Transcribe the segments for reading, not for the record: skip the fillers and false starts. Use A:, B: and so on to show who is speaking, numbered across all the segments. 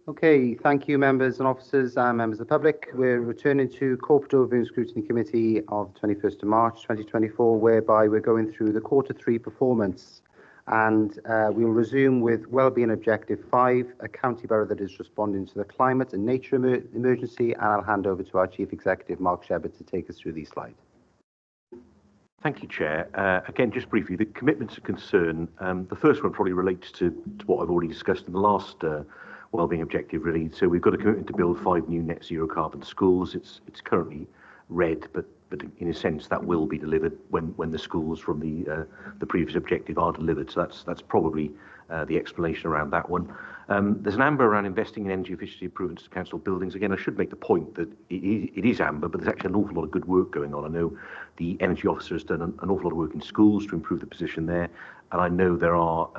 A: Okay, thank you, members and officers and members of the public. We're returning to Corporate Overview and Scrutiny Committee of 21st of March 2024, whereby we're going through the Q3 performance. And we'll resume with Wellbeing Objective 5, a county borough that is responding to the climate and nature emergency. And I'll hand over to our Chief Executive, Mark Shepherd, to take us through these slides.
B: Thank you, Chair. Again, just briefly, the commitments of concern. The first one probably relates to what I've already discussed in the last Wellbeing Objective, really. So we've got a commitment to build 5 new net zero carbon schools. It's currently red, but in a sense that will be delivered when the schools from the previous objective are delivered. So that's probably the explanation around that one. There's an amber around investing in energy efficiency improvements to council buildings. Again, I should make the point that it is amber, but there's actually an awful lot of good work going on. I know the energy officer has done an awful lot of work in schools to improve the position there, and I know there are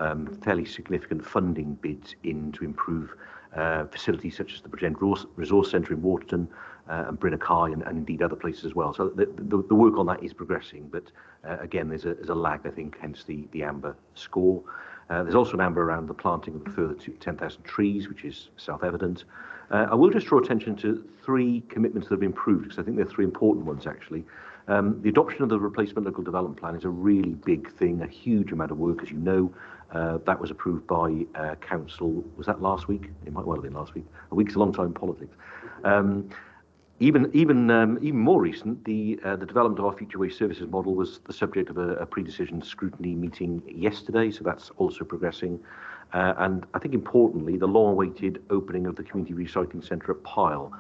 B: fairly significant funding bids in to improve facilities such as the Bridgend Resource Centre in Waterton and Bryn High and indeed other places as well. So the work on that is progressing, but again, there's a lag, I think, hence the amber score. There's also an amber around the planting of a further 10,000 trees, which is self-evident. I will just draw attention to 3 commitments that have been approved, because I think they're 3 important ones, actually. The adoption of the replacement local development plan is a really big thing, a huge amount of work, as you know. That was approved by council. Was that last week? It might well have been last week. A week's a long time in politics. Even more recent, the development of our future waste services model was the subject of a pre-decision scrutiny meeting yesterday, so that's also progressing. And I think importantly, the long-awaited opening of the community recycling centre at Pyle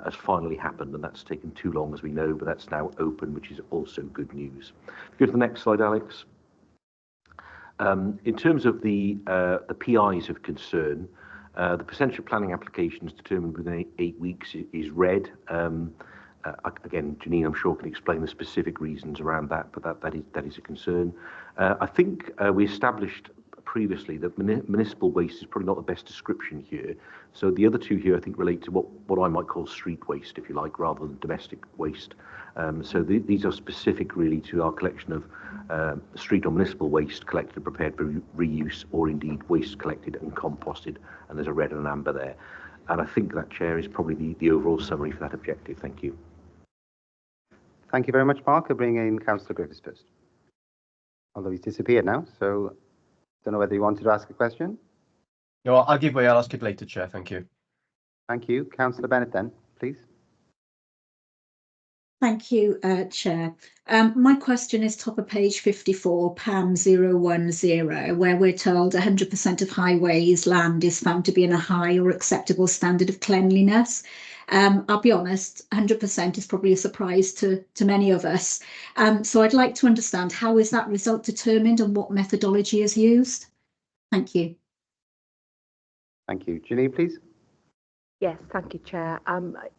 B: has finally happened, and that's taken too long, as we know, but that's now open, which is also good news. Go to the next slide, Alex. In terms of the PIs of concern, the percentage of planning applications determined within 8 weeks is red. Again, Janine, I'm sure, can explain the specific reasons around that, but that is a concern. I think we established previously that municipal waste is probably not the best description here. So the other 2 here, I think, relate to what I might call street waste, if you like, rather than domestic waste. So these are specific, really, to our collection of street or municipal waste collected and prepared for reuse, or indeed waste collected and composted. And there's a red and an amber there. And I think that, Chair, is probably the overall summary for that objective. Thank you.
A: Thank you very much, Mark. I'll bring in Councillor Griffiths first. Although he's disappeared now, so don't know whether you wanted to ask a question.
C: No, I'll give way. I'll ask it later, Chair. Thank you.
A: Thank you. Councillor Bennett then, please.
D: Thank you, Chair. My question is top of page 54, PAM 010, where we're told 100% of highways land is found to be in a high or acceptable standard of cleanliness. I'll be honest, 100% is probably a surprise to many of us. So I'd like to understand, how is that result determined and what methodology is used? Thank you.
A: Thank you. Janine, please.
E: Yes, thank you, Chair.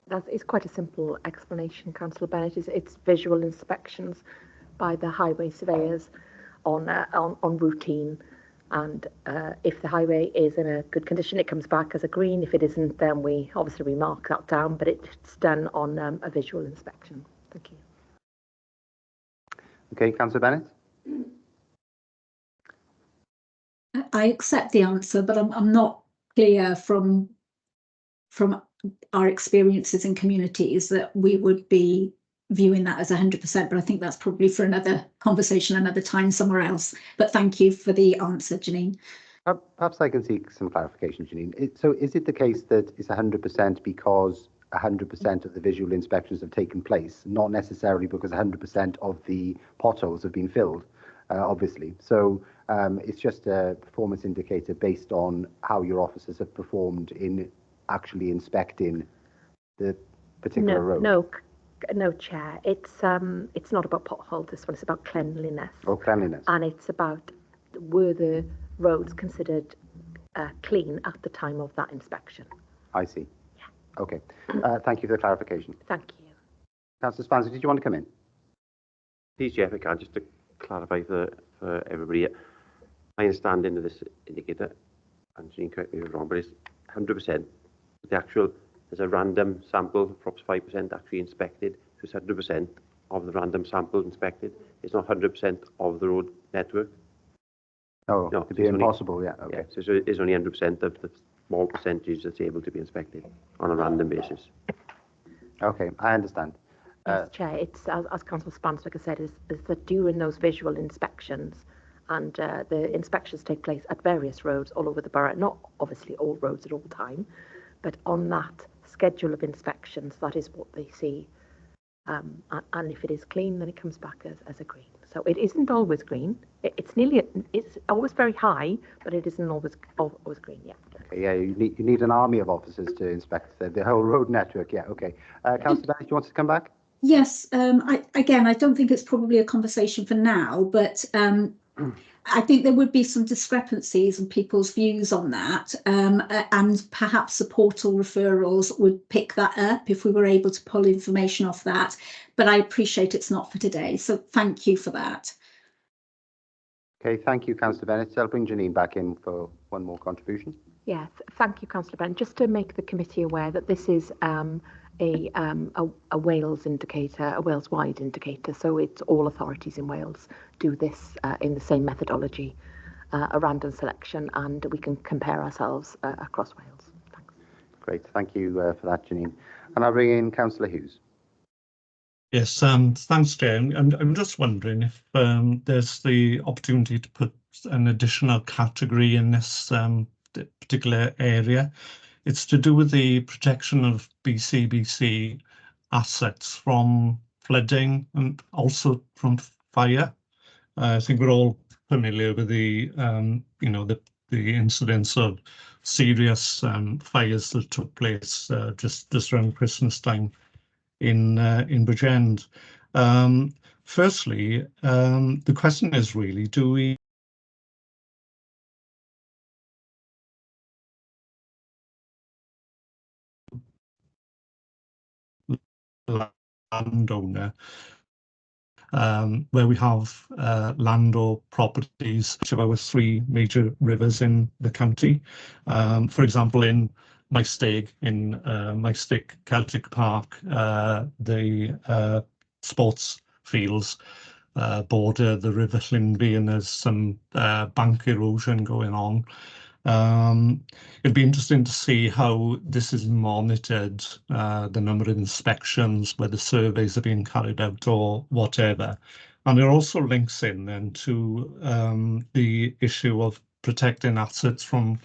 E: That is quite a simple explanation, Councillor Bennett. It's visual inspections by the highway surveyors on routine. And if the highway is in a good condition, it comes back as a green. If it isn't, then we mark that down, but it's done on a visual inspection. Thank you.
A: Okay, Councillor Bennett.
D: I accept the answer, but I'm not clear from our experiences in communities that we would be viewing that as 100%, but I think that's probably for another conversation, another time, somewhere else. But thank you for the answer, Janine.
A: Perhaps I can seek some clarification, Janine. So is it the case that it's 100% because 100% of the visual inspections have taken place, not necessarily because 100% of the potholes have been filled, obviously? So it's just a performance indicator based on how your officers have performed in actually inspecting the particular road?
E: No, Chair. It's not about potholes. This one is about cleanliness.
A: Oh, cleanliness.
E: And it's about, were the roads considered clean at the time of that inspection?
A: I see.
E: Yeah.
A: Okay. Thank you for the clarification.
E: Thank you.
A: Councillor Spancer, did you want to come in?
F: Please, Jeff, I can, just to clarify for everybody. My understanding of this indicator, and Janine, correct me if I'm wrong, but it's 100%. There's a random sample, perhaps 5% actually inspected, so it's 100% of the random sample inspected. It's not 100% of the road network.
A: Oh, no, it'd be impossible, yeah. Okay.
F: Yeah, so it is only 100% of small percentage that's able to be inspected on a random basis.
A: Okay, I understand.
E: Yes, Chair, it's as Councillor Spanswick has said, is that during those visual inspections, and the inspections take place at various roads all over the borough, not obviously all roads at all time, but on that schedule of inspections, that is what they see. And if it is clean, then it comes back as a green. So it isn't always green. It's always very high, but it isn't always green. Yeah.
A: Okay, yeah, you need an army of officers to inspect the whole road network. Yeah, okay. Councillor Bennett, you want to come back?
D: Yes, I don't think it's probably a conversation for now, but I think there would be some discrepancies in people's views on that, and perhaps the portal referrals would pick that up if we were able to pull information off that. But I appreciate it's not for today, so thank you for that.
A: Okay, thank you, Councillor Bennett. I'll bring Janine back in for one more contribution.
E: Yes, thank you, Councillor Bennett. Just to make the committee aware that this is a Wales indicator, a Wales-wide indicator, so it's all authorities in Wales do this in the same methodology, a random selection, and we can compare ourselves across Wales. Thanks.
A: Great, thank you for that, Janine. And I'll bring in Councillor Hughes.
G: Yes, thanks, Chair. I'm just wondering if there's the opportunity to put an additional category in this particular area. It's to do with the protection of BCBC assets from flooding and also from fire. I think we're all familiar with the incidents of serious fires that took place just around Christmas time in Bridgend. Firstly, the question is really, do we landowner where we have land or properties of our three major rivers in the county? For example, in Maesteg, Celtic Park, the sports fields border the River Llynfi, and there's some bank erosion going on. It'd be interesting to see how this is monitored, the number of inspections, whether surveys are being carried out or whatever. And it also links in then to the issue of protecting assets from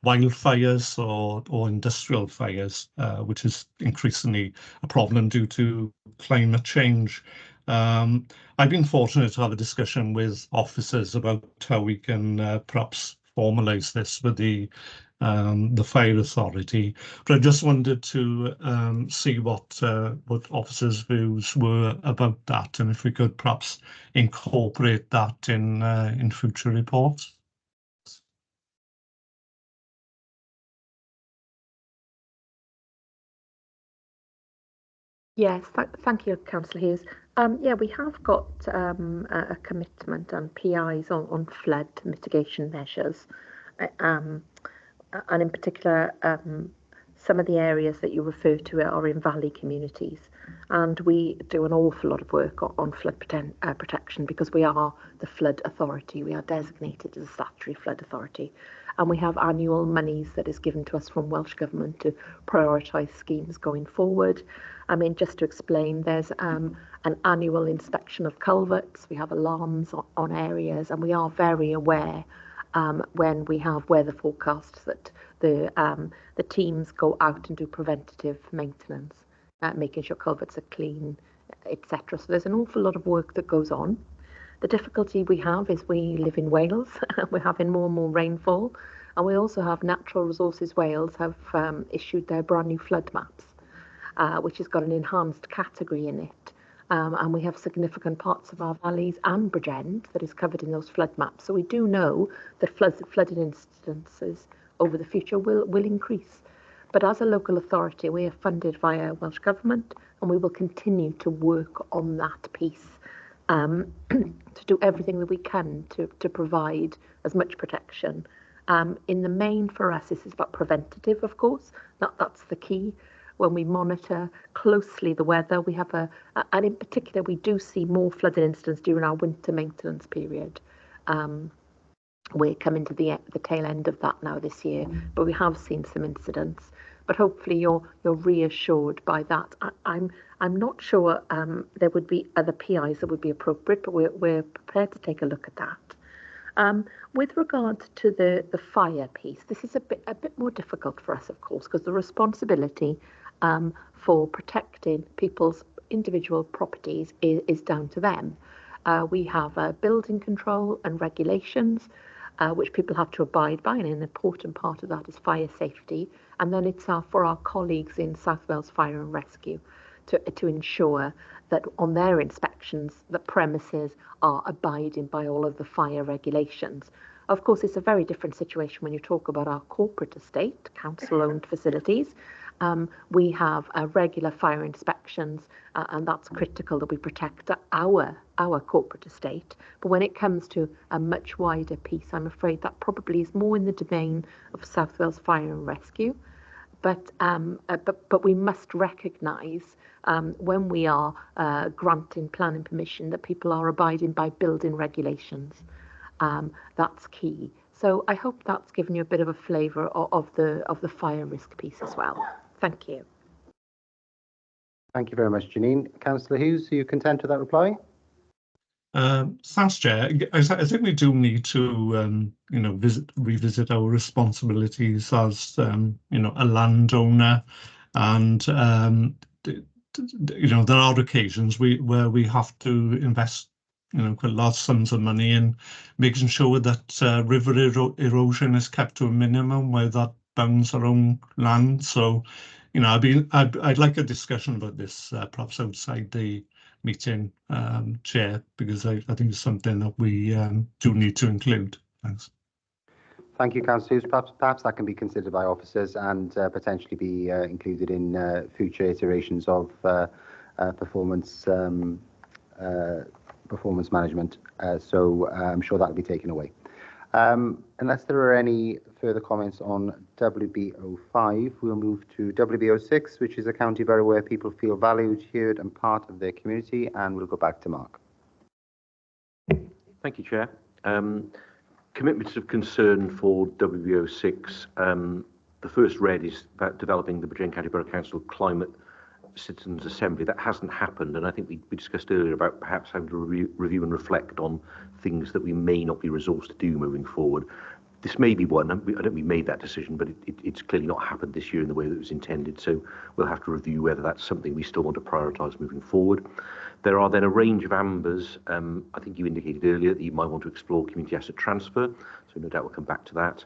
G: wildfires or industrial fires, which is increasingly a problem due to climate change. I've been fortunate to have a discussion with officers about how we can perhaps formalise this with the fire authority, but I just wanted to see what officers' views were about that, and if we could perhaps incorporate that in future reports.
E: Yes, thank you, Councillor Hughes. Yeah, we have got a commitment and PIs on flood mitigation measures, and in particular, some of the areas that you refer to are in valley communities, and we do an awful lot of work on flood protection because we are the flood authority. We are designated as a statutory flood authority, and we have annual monies that is given to us from Welsh Government to prioritise schemes going forward. I mean, just to explain, there's an annual inspection of culverts. We have alarms on areas, and we are very aware when we have weather forecasts that the teams go out and do preventative maintenance, making sure culverts are clean, etc. So there's an awful lot of work that goes on. The difficulty we have is we live in Wales. We're having more and more rainfall, and we also have Natural Resources Wales have issued their brand new flood maps, which has got an enhanced category in it. And we have significant parts of our valleys and Bridgend that is covered in those flood maps. So we do know that flooding incidences over the future will increase. But as a local authority, we are funded via Welsh Government, and we will continue to work on that piece to do everything that we can to provide as much protection. In the main, for us, this is about preventative, of course. That's the key. When we monitor closely the weather, we have and in particular, we do see more flooding incidents during our winter maintenance period. we're coming to the tail end of that now this year, but we have seen some incidents. But hopefully you're reassured by that. I'm not sure there would be other PIs that would be appropriate, but we're prepared to take a look at that. With regard to the fire piece, this is a bit more difficult for us, of course, because the responsibility for protecting people's individual properties is down to them. We have building control and regulations, which people have to abide by, and an important part of that is fire safety. And then it's for our colleagues in South Wales Fire and Rescue to ensure that on their inspections, the premises are abiding by all of the fire regulations. Of course, it's a very different situation when you talk about our corporate estate, council-owned facilities. We have regular fire inspections, and that's critical that we protect our corporate estate. But when it comes to a much wider piece, I'm afraid that probably is more in the domain of South Wales Fire and Rescue. But we must recognise when we are granting planning permission that people are abiding by building regulations. That's key. So I hope that's given you a bit of a flavour of the fire risk piece as well. Thank you.
A: Thank you very much, Janine. Councillor Hughes, are you content with that reply?
G: Thanks, Chair. I think we do need to, revisit our responsibilities as, a landowner, and there are occasions where we have to invest, quite large sums of money in making sure that river erosion is kept to a minimum where that bounds our own land. So, I'd like a discussion about this, perhaps outside the meeting, Chair, because I think it's something that we do need to include. Thanks.
A: Thank you, Councillor Hughes. Perhaps that can be considered by officers and potentially be included in future iterations of performance management. So I'm sure that will be taken away. Unless there are any further comments on WB05, we'll move to WB06, which is a county borough where people feel valued, heard and part of their community, and we'll go back to Mark.
B: Thank you, Chair. Commitments of concern for WB06. The first red is about developing the Bridgend County Borough Council Climate Citizens Assembly. That hasn't happened, and I think we discussed earlier about perhaps having to review and reflect on things that we may not be resourced to do moving forward. This may be one. I don't think we made that decision, but it's clearly not happened this year in the way that it was intended. So we'll have to review whether that's something we still want to prioritise moving forward. There are then a range of ambers. I think you indicated earlier that you might want to explore community asset transfer. So no doubt we'll come back to that.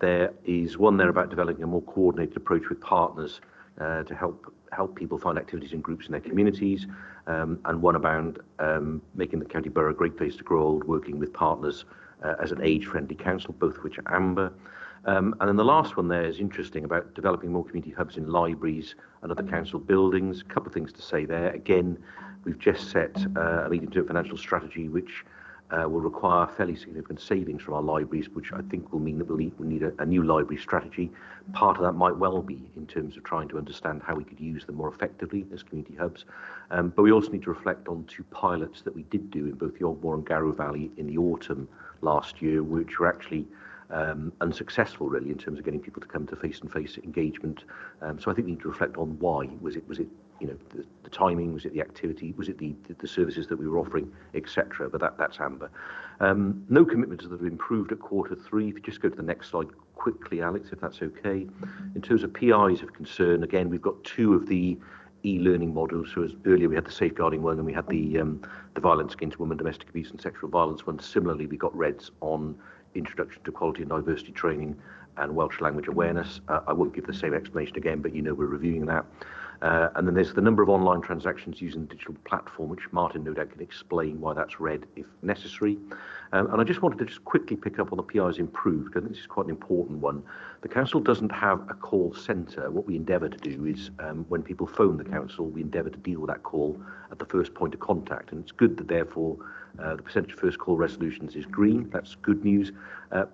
B: There is one there about developing a more coordinated approach with partners to help people find activities and groups in their communities, and one about making the county borough a great place to grow old, working with partners as an age-friendly council, both of which are amber. And then the last one there is interesting, about developing more community hubs in libraries and other council buildings. A couple of things to say there. Again, we've just set a medium-term financial strategy which will require fairly significant savings from our libraries, which I think will mean that we'll need a new library strategy. Part of that might well be in terms of trying to understand how we could use them more effectively as community hubs. But we also need to reflect on two pilots that we did do in both the Ogmore and Garrow Valley in the autumn last year, which were actually unsuccessful really in terms of getting people to come to face-to-face engagement. So I think we need to reflect on why. Was it the timing? Was it the activity? Was it the services that we were offering, etc.? But that's amber. No commitments that have improved at Q3. If you just go to the next slide quickly, Alex, if that's okay. In terms of PIs of concern, again, we've got two of the e-learning modules. So as earlier we had the safeguarding one, and we had the violence against women, domestic abuse and sexual violence one. Similarly, we got reds on introduction to quality and diversity training and Welsh language awareness. I won't give the same explanation again, but we're reviewing that. And then there's the number of online transactions using the digital platform, which Martin no doubt can explain why that's red if necessary. And I just wanted to quickly pick up on the PI's improved. I think this is quite an important one. The council doesn't have a call centre. What we endeavour to do is when people phone the council, we endeavour to deal with that call at the first point of contact. And it's good that therefore The percentage of first call resolutions is green. That's good news.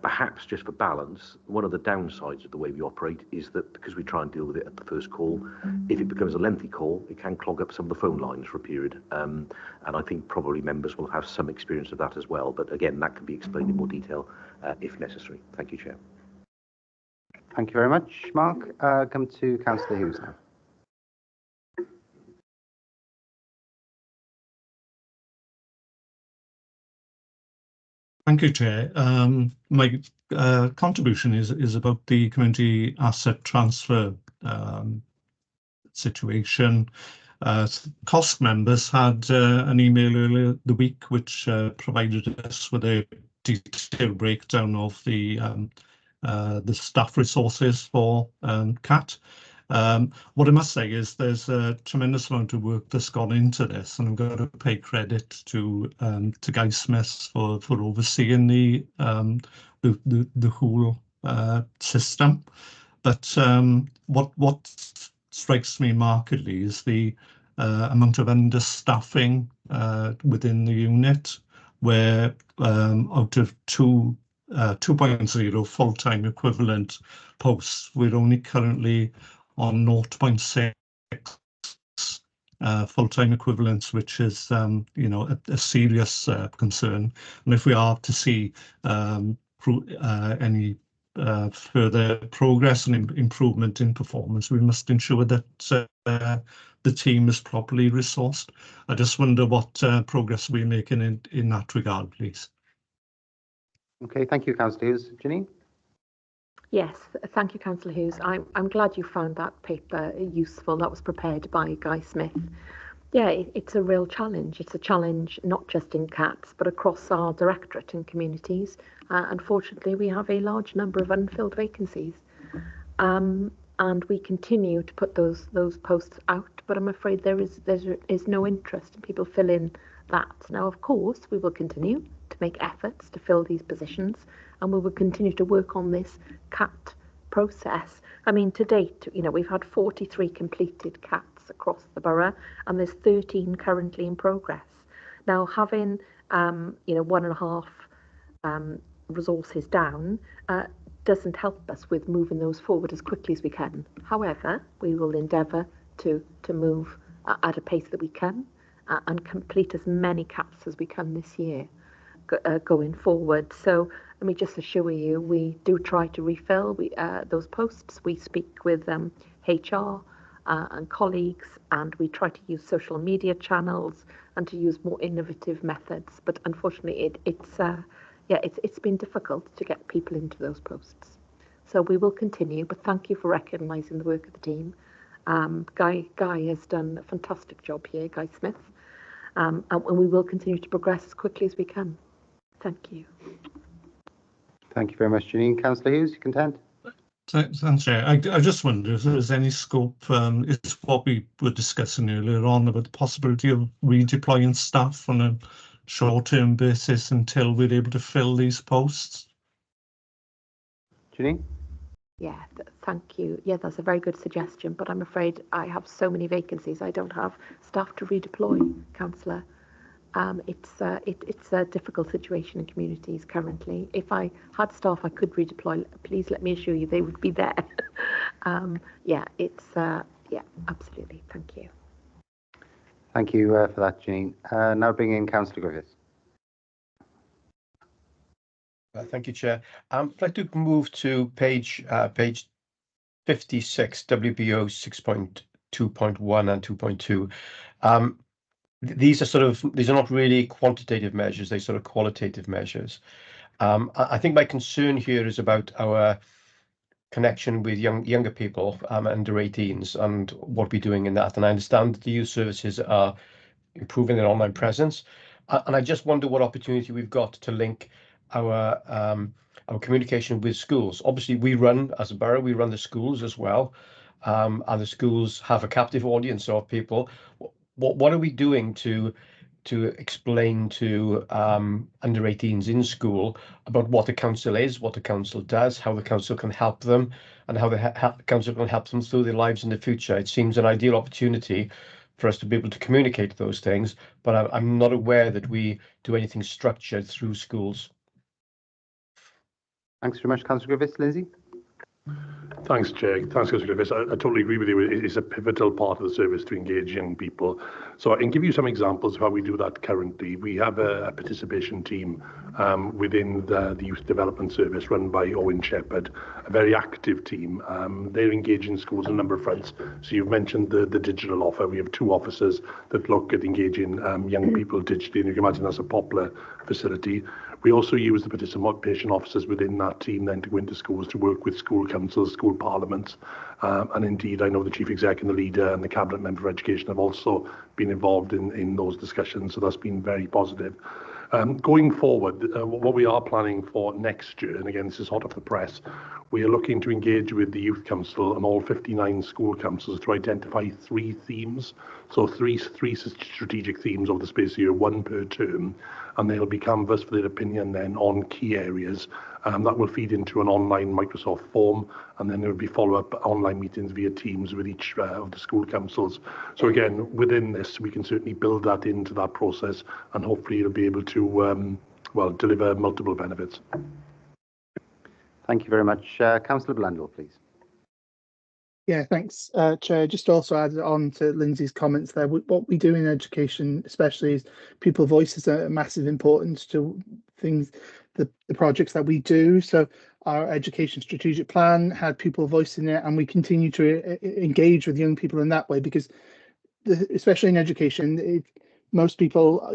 B: Perhaps just for balance, one of the downsides of the way we operate is that because we try and deal with it at the first call, if it becomes a lengthy call, it can clog up some of the phone lines for a period. And I think probably members will have some experience of that as well. But again, that can be explained in more detail if necessary. Thank you, Chair.
A: Thank you very much, Mark. Come to Councillor Hughes now.
G: Thank you, Chair. My contribution is about the community asset transfer situation. COSC members had an email earlier the week which provided us with a detailed breakdown of the staff resources for CAT. What I must say is there's a tremendous amount of work that's gone into this, and I'm going to pay credit to Guy Smith for overseeing the whole system. But what strikes me markedly is the amount of understaffing within the unit, where out of 2.0 full-time equivalent posts, we're only currently on 0.6 full-time equivalents, which is a serious concern. And if we are to see any further progress and improvement in performance, we must ensure that the team is properly resourced. I just wonder what progress we're making in that regard, please.
A: Okay, thank you, Councillor Hughes. Janine?
E: Yes, thank you, Councillor Hughes. I'm glad you found that paper useful. That was prepared by Guy Smith. Yeah, it's a real challenge. It's a challenge not just in CATS, but across our directorate and communities. Unfortunately, we have a large number of unfilled vacancies. And we continue to put those posts out, but I'm afraid there is no interest in people filling that. Now, of course, we will continue to make efforts to fill these positions, and we will continue to work on this CAT process. I mean, to date, we've had 43 completed CATs across the borough, and there's 13 currently in progress. Now, having 1.5 resources down doesn't help us with moving those forward as quickly as we can. However, we will endeavour to move at a pace that we can and complete as many CATs as we can this year going forward. So let me just assure you, we do try to refill those posts. We speak with HR and colleagues, and we try to use social media channels and to use more innovative methods. But unfortunately, it's been difficult to get people into those posts. So we will continue, but thank you for recognising the work of the team. Guy has done a fantastic job here, Guy Smith, and we will continue to progress as quickly as we can. Thank you.
A: Thank you very much, Janine. Councillor Hughes, you content?
G: Thanks, Chair. I just wonder if there's any scope, it's what we were discussing earlier on about the possibility of redeploying staff on a short-term basis until we're able to fill these posts.
A: Janine? Yeah,
E: thank you. Yeah, that's a very good suggestion, but I'm afraid I have so many vacancies. I don't have staff to redeploy, Councillor. It's a difficult situation in communities currently. If I had staff I could redeploy, please let me assure you they would be there. Yeah, absolutely. Thank you.
A: Thank you for that, Janine. Now bring in Councillor Griffiths.
C: Thank you, Chair. I'd like to move to page 56, WBO 6.2.1 and 2.2. These are not really quantitative measures, they're sort of qualitative measures. I think my concern here is about our connection with younger people, under 18s, and what we're doing in that. And I understand that the youth services are improving their online presence. And I just wonder what opportunity we've got to link our communication with schools. Obviously, as a borough, we run the schools as well. And the schools have a captive audience of people. What are we doing to explain to under 18s in school about what the council is, what the council does, how the council can help them, and how the council can help them through their lives in the future? It seems an ideal opportunity for us to be able to communicate those things, but I'm not aware that we do anything structured through schools.
A: Thanks very much, Councillor Griffiths. Lindsay?
H: Thanks, Chair. Thanks, Councillor Griffiths. I totally agree with you. It's a pivotal part of the service to engage young people. So I can give you some examples of how we do that currently. We have a participation team within the Youth Development Service run by Owen Shepherd, a very active team. They're engaged in schools on a number of fronts. So you've mentioned the digital offer. We have 2 officers that look at engaging young people digitally, and you can imagine that's a popular facility. We also use the participation officers within that team then to go into schools to work with school councils, school parliaments, and indeed I know the Chief Exec and the leader and the Cabinet Member for Education have also been involved in those discussions, so that's been very positive. Going forward, what we are planning for next year, and again this is hot off the press, we are looking to engage with the Youth Council and all 59 school councils to identify 3 themes, so three strategic themes over the space of a year, 1 per term, and they'll be canvassed for their opinion then on key areas. That will feed into an online Microsoft form, and then there will be follow-up online meetings via Teams with each of the school councils. So again, within this, we can certainly build that into that process, and hopefully it'll be able to, well, deliver multiple benefits.
A: Thank you very much. Councillor Blundell, please.
I: Yeah, thanks, Chair. Just also add on to Lindsay's comments there. What we do in education, especially, is people voices are massive importance to things, the projects that we do. So our education strategic plan had people voice in it, and we continue to engage with young people in that way because, especially in education, most people,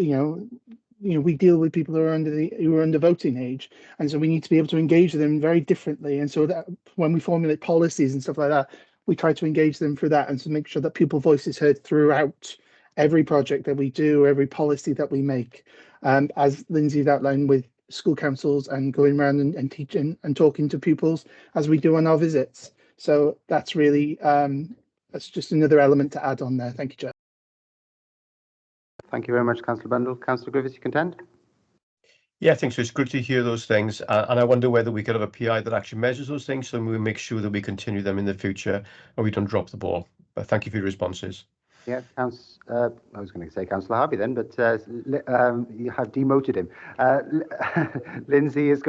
I: we deal with people who are under voting age, and so we need to be able to engage with them very differently. And so that when we formulate policies and stuff like that, we try to engage them through that and to make sure that people's voice is heard throughout every project that we do, every policy that we make. As Lindsay's outlined with school councils and going around and teaching and talking to pupils as we do on our visits. So that's really, that's just another element to add on there. Thank you, Chair.
A: Thank you very much, Councillor Bundle. Councillor Griffiths, you contend?
C: Yeah, I think so. It's good to hear those things, and I wonder whether we could have a PI that actually measures those things, so we make sure that we continue them in the future and we don't drop the ball. But thank you for your responses.
A: Yeah, I was going to say Councillor Harvey then, but you have demoted him. Lindsay has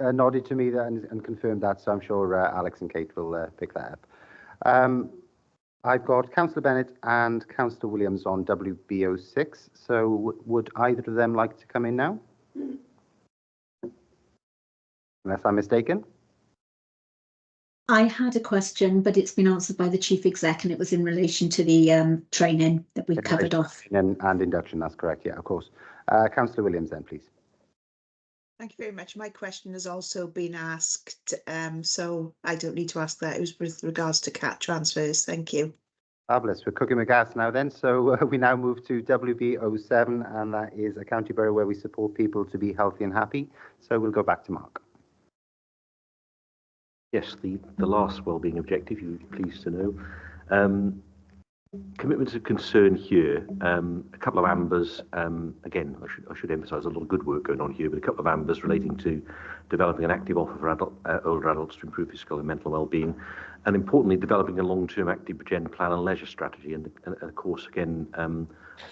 A: nodded to me and confirmed that, so I'm sure Alex and Kate will pick that up. I've got Councillor Bennett and Councillor Williams on WB06, so would either of them like to come in now? Unless I'm mistaken.
D: I had a question, but it's been answered by the Chief Exec, and it was in relation to the training that we covered off.
A: And induction, that's correct, yeah, of course. Councillor Williams then, please.
J: Thank you very much. My question has also been asked, so I don't need to ask that. It was with regards to CAT transfers. Thank you.
A: Fabulous. We're cooking with gas now then. So we now move to WB07, and that is a county borough where we support people to be healthy and happy. So we'll go back to Mark.
B: Yes, the last wellbeing objective, you'll be pleased to know. Commitments of concern here, a couple of ambers, again, I should emphasise a lot of good work going on here, but a couple of ambers relating to developing an active offer for older adults to improve physical and mental well-being, and importantly, developing a long-term active gen plan and leisure strategy. And of course, again,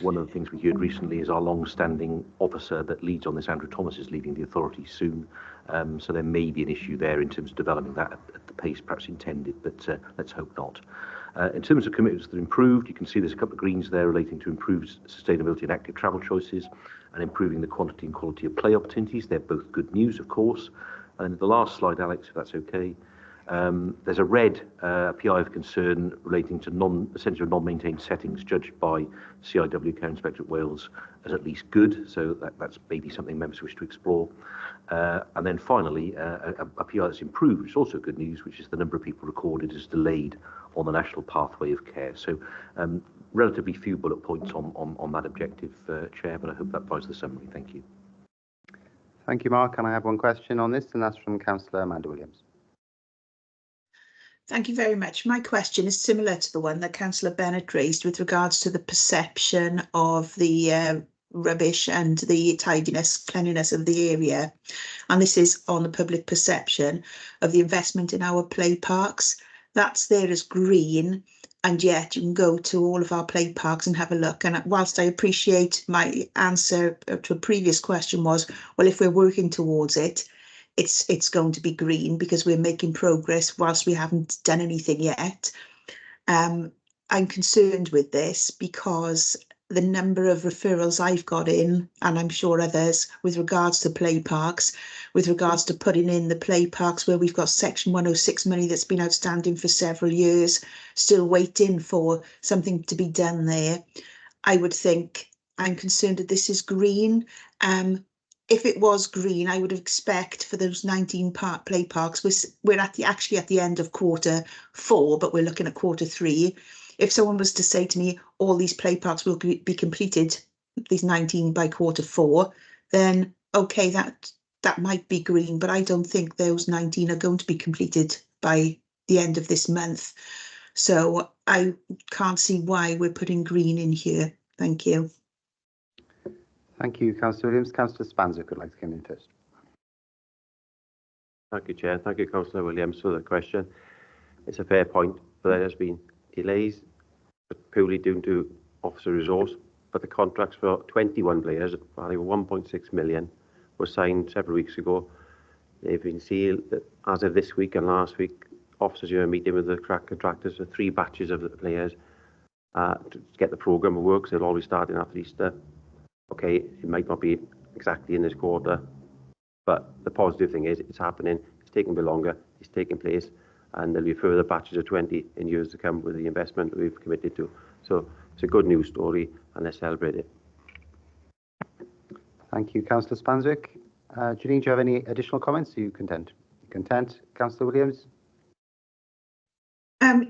B: one of the things we heard recently is our long-standing officer that leads on this, Andrew Thomas, is leaving the authority soon. So there may be an issue there in terms of developing that at the pace perhaps intended, but let's hope not. In terms of commitments that are improved, you can see there's a couple of greens there relating to improved sustainability and active travel choices and improving the quantity and quality of play opportunities. They're both good news, of course. And the last slide, Alex, if that's okay. There's a red PI of concern relating to essentially non-maintained settings judged by CIW Care Inspectorate Wales as at least good. So that's maybe something members wish to explore. And then finally, a PI that's improved, which is also good news, which is the number of people recorded as delayed on the national pathway of care. So relatively few bullet points on that objective, Chair, but I hope that provides the summary. Thank you.
A: Thank you, Mark. And I have one question on this, and that's from Councillor Amanda Williams.
J: Thank you very much. My question is similar to the one that Councillor Bennett raised with regards to the perception of the rubbish and the cleanliness of the area. And this is on the public perception of the investment in our play parks. that's there as green, and yet you can go to all of our play parks and have a look. And whilst I appreciate my answer to a previous question was, well, if we're working towards it, it's going to be green because we're making progress whilst we haven't done anything yet. I'm concerned with this because the number of referrals I've got in, and I'm sure others, with regards to play parks, with regards to putting in the play parks where we've got Section 106 money that's been outstanding for several years, still waiting for something to be done there. I would think I'm concerned that this is green. If it was green, I would expect for those 19 play parks, we're actually at the end of Q4, but we're looking at Q3. If someone was to say to me, all these play parks will be completed, these 19 by Q4, then okay, that might be green, but I don't think those 19 are going to be completed by the end of this month. So I can't see why we're putting green in here. Thank you.
A: Thank you, Councillor Williams. Councillor Spanzer would like to come in first.
F: Thank you, Chair. Thank you, Councillor Williams, for the question. It's a fair point, but there has been delays, but purely due to officer resource. But the contracts for 21 players, value of 1.6 million, were signed several weeks ago. They've been sealed as of this week and last week. Officers are meeting with the contractors for 3 batches of the players to get the programme of works. They'll all be starting after Easter. Okay, it might not be exactly in this quarter, but the positive thing is it's happening. It's taking a bit longer. It's taking place, and there'll be further batches of 20 in years to come with the investment that we've committed to. So it's a good news story, and let's celebrate it.
A: Thank you, Councillor Spanswick. Janine, do you have any additional comments? Are you content? Content, Councillor Williams?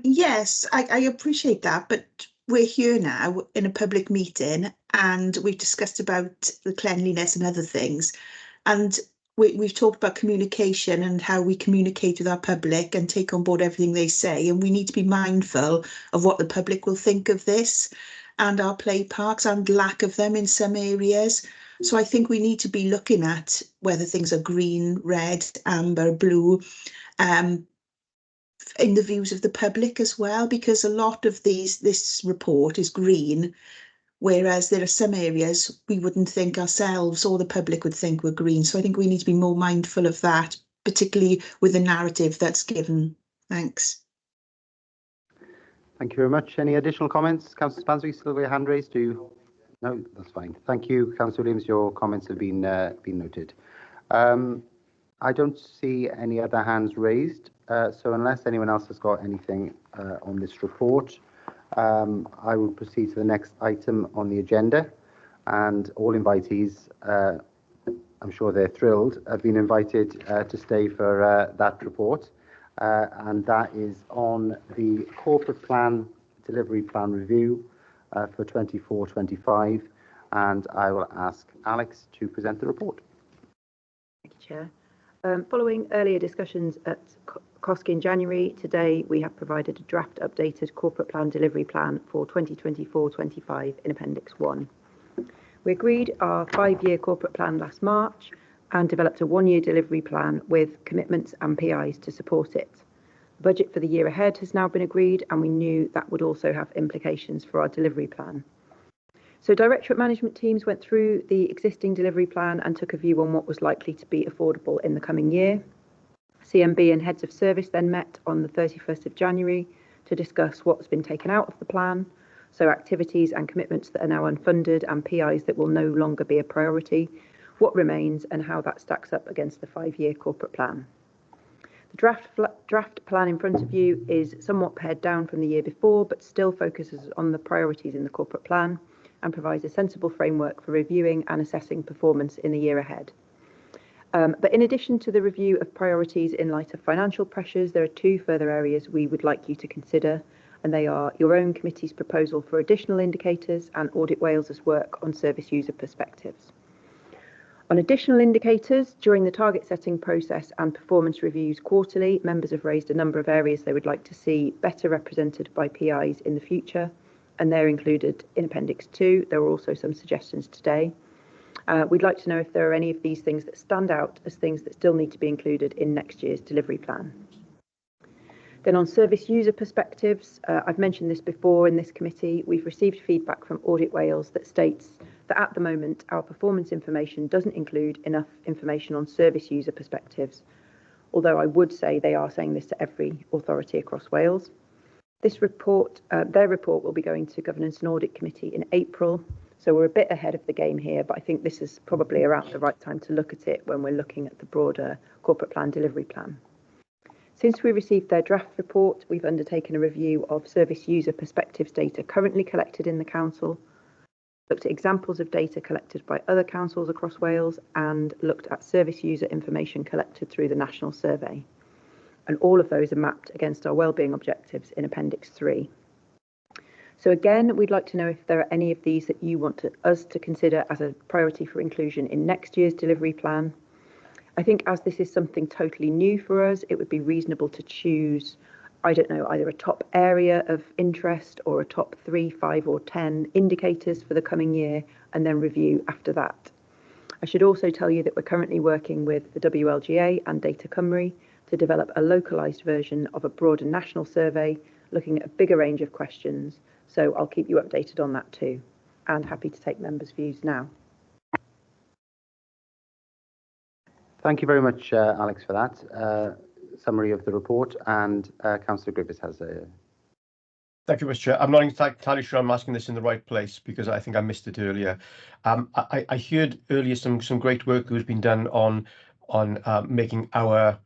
J: Yes, I appreciate that, but we're here now in a public meeting and we've discussed about the cleanliness and other things. And we've talked about communication and how we communicate with our public and take on board everything they say. And we need to be mindful of what the public will think of this and our play parks and lack of them in some areas. So I think we need to be looking at whether things are green, red, amber, blue, in the views of the public as well, because a lot of this report is green, whereas there are some areas we wouldn't think ourselves or the public would think were green. So I think we need to be more mindful of that, particularly with the narrative that's given. Thanks.
A: Thank you very much. Any additional comments? Councillor Spanswick, still have your hand raised? No, that's fine. Thank you, Councillor Williams. Your comments have been noted. I don't see any other hands raised. So unless anyone else has got anything on this report, I will proceed to the next item on the agenda. And all invitees, I'm sure they're thrilled, have been invited to stay for that report. And that is on the corporate plan, delivery plan review for 24-25. And I will ask Alex to present the report.
K: Thank you, Chair. Following earlier discussions at COSC in January, today we have provided a draft updated corporate plan delivery plan for 2024-25 in Appendix 1. We agreed our 5-year corporate plan last March and developed a 1-year delivery plan with commitments and PIs to support it. The budget for the year ahead has now been agreed, and we knew that would also have implications for our delivery plan. So directorate management teams went through the existing delivery plan and took a view on what was likely to be affordable in the coming year. CMB and heads of service then met on the 31st of January to discuss what's been taken out of the plan, so activities and commitments that are now unfunded and PIs that will no longer be a priority, what remains and how that stacks up against the 5-year corporate plan. The draft plan in front of you is somewhat pared down from the year before, but still focuses on the priorities in the corporate plan and provides a sensible framework for reviewing and assessing performance in the year ahead. But in addition to the review of priorities in light of financial pressures, there are 2 further areas we would like you to consider, and they are your own committee's proposal for additional indicators and Audit Wales's work on service user perspectives. On additional indicators, during the target setting process and performance reviews quarterly, members have raised a number of areas they would like to see better represented by PIs in the future, and they're included in Appendix 2. There are also some suggestions today. We'd like to know if there are any of these things that stand out as things that still need to be included in next year's delivery plan. Then on service user perspectives, I've mentioned this before in this committee, we've received feedback from Audit Wales that states that at the moment our performance information doesn't include enough information on service user perspectives, although I would say they are saying this to every authority across Wales. This report, their report will be going to Governance and Audit Committee in April, so we're a bit ahead of the game here, but I think this is probably around the right time to look at it when we're looking at the broader corporate plan delivery plan. Since we received their draft report, we've undertaken a review of service user perspectives data currently collected in the council, looked at examples of data collected by other councils across Wales, and looked at service user information collected through the national survey. And all of those are mapped against our wellbeing objectives in Appendix 3. So again, we'd like to know if there are any of these that you want us to consider as a priority for inclusion in next year's delivery plan. I think as this is something totally new for us, it would be reasonable to choose, I don't know, either a top area of interest or a top 3, 5 or 10 indicators for the coming year and then review after that. I should also tell you that we're currently working with the WLGA and Data Cymru to develop a localised version of a broader national survey looking at a bigger range of questions. So I'll keep you updated on that too, and happy to take members' views now.
A: Thank you very much, Alex, for that summary of the report. And Councillor Griffiths has a...
C: Thank you, Mr. Chair. I'm not entirely sure I'm asking this in the right place because I think I missed it earlier. I heard earlier some great work that has been done on making our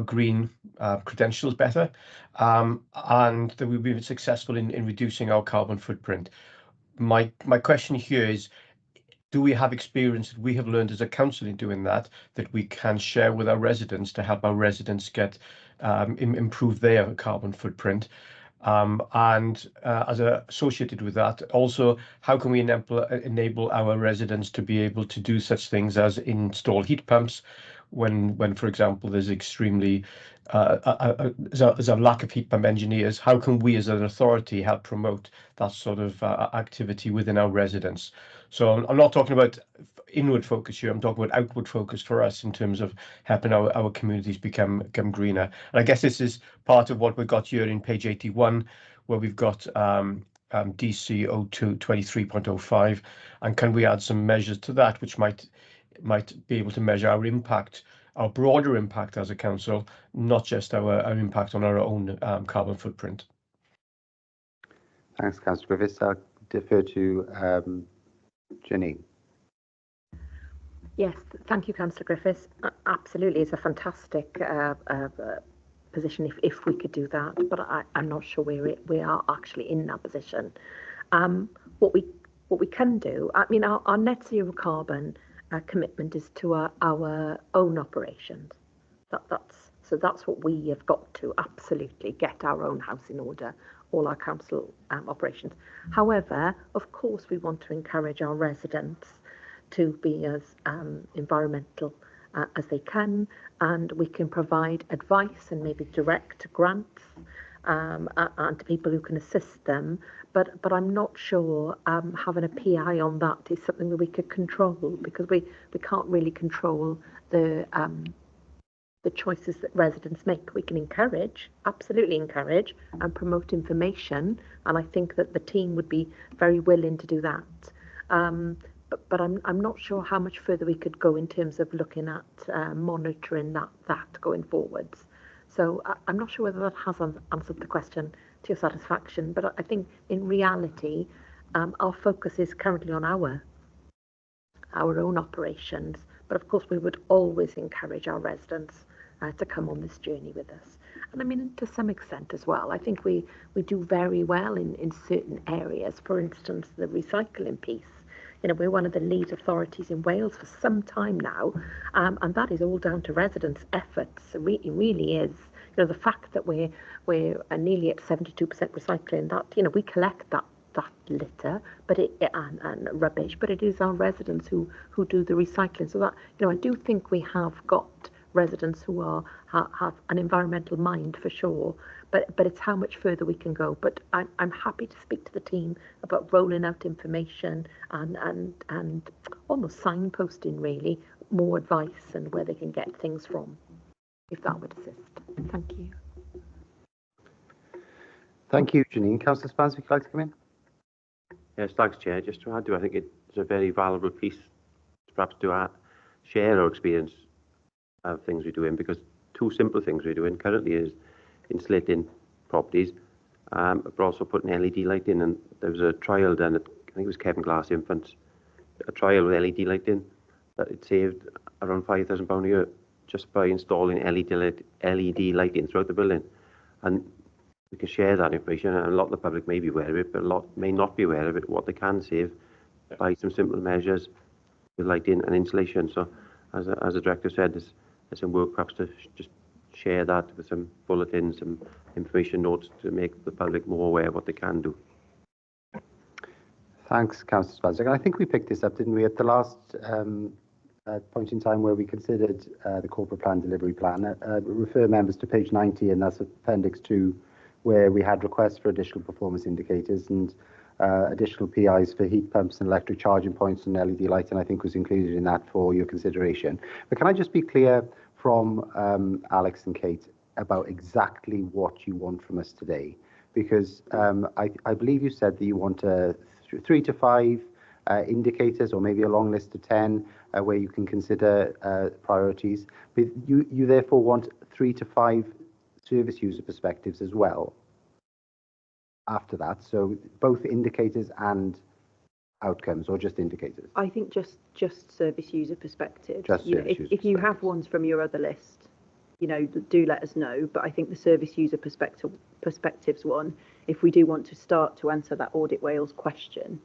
C: green credentials better, and that we've been successful in reducing our carbon footprint. My question here is, do we have experience that we have learned as a council in doing that we can share with our residents to help our residents get improve their carbon footprint? As associated with that, also, how can we enable our residents to be able to do such things as install heat pumps when for example, there's extremely there's a lack of heat pump engineers? How can we as an authority help promote that sort of activity within our residents? So I'm not talking about inward focus here, I'm talking about outward focus for us in terms of helping our communities become greener. And I guess this is part of what we've got here in page 81, where we've got DC 0223.05, and can we add some measures to that which might be able to measure our impact, our broader impact as a council, not just our impact on our own carbon footprint.
A: Thanks, Councillor Griffiths. I'll defer to Janine.
E: Yes, thank you, Councillor Griffiths. Absolutely, it's a fantastic position if we could do that, but I'm not sure we are actually in that position. What we can do, I mean, our net zero carbon commitment is to our own operations. That's what we have got to absolutely get our own house in order, all our council operations. However, of course, we want to encourage our residents to be as environmental as they can, and we can provide advice and maybe direct grants and to people who can assist them. But I'm not sure having a PI on that is something that we could control, because we can't really control the choices that residents make. We can encourage, absolutely encourage, and promote information, and I think that the team would be very willing to do that. But I'm not sure how much further we could go in terms of looking at monitoring that going forwards. So I'm not sure whether that has answered the question to your satisfaction, but I think in reality, our focus is currently on our own operations. But of course, we would always encourage our residents to come on this journey with us. And I mean, to some extent as well, I think we do very well in certain areas. For instance, the recycling piece. You know, we're one of the lead authorities in Wales for some time now, and that is all down to residents' efforts. It really is. You know, the fact that we're nearly at 72% recycling, that, you know, we collect that litter, but and rubbish, but it is our residents who do the recycling. So that, you know, I do think we have got residents who have an environmental mind for sure, but it's how much further we can go. But I'm happy to speak to the team about rolling out information and almost signposting really more advice and where they can get things from, if that would assist. Thank you.
A: Thank you, Janine. Councillor Spans, would you like to come in?
F: Yes, thanks, Chair. Just to add to, I think it's a very valuable piece, perhaps to share our experience of things we're doing, because two simple things we're doing currently is insulating properties, but also putting LED lighting. And there was a trial done at, I think it was Kevin Glass Infants, a trial with LED lighting that it saved around £5,000 a year just by installing LED lighting throughout the building. And we can share that information, and a lot of the public may be aware of it, but a lot may not be aware of it, what they can save by some simple measures with lighting and insulation. So as the director said, there's some work perhaps to just share that with some bulletins, some information notes to make the public more aware of what they can do.
A: Thanks, Councillor Spans. I think we picked this up, didn't we, at the last point in time where we considered the corporate plan delivery plan. Refer members to page 90, and that's appendix 2, where we had requests for additional performance indicators and additional PIs for heat pumps and electric charging points and LED lighting, I think was included in that for your consideration. But can I just be clear from Alex and Kate about exactly what you want from us today? Because I believe you said that you want 3 to 5 indicators, or maybe a long list of 10 where you can consider priorities. But you therefore want 3 to 5 service user perspectives as well after that. So both indicators and outcomes, or just indicators?
K: I think just service user perspectives.
A: Just service user
K: if you have ones from your other list, do let us know. But I think the service user perspectives one, if we do want to start to answer that Audit Wales question,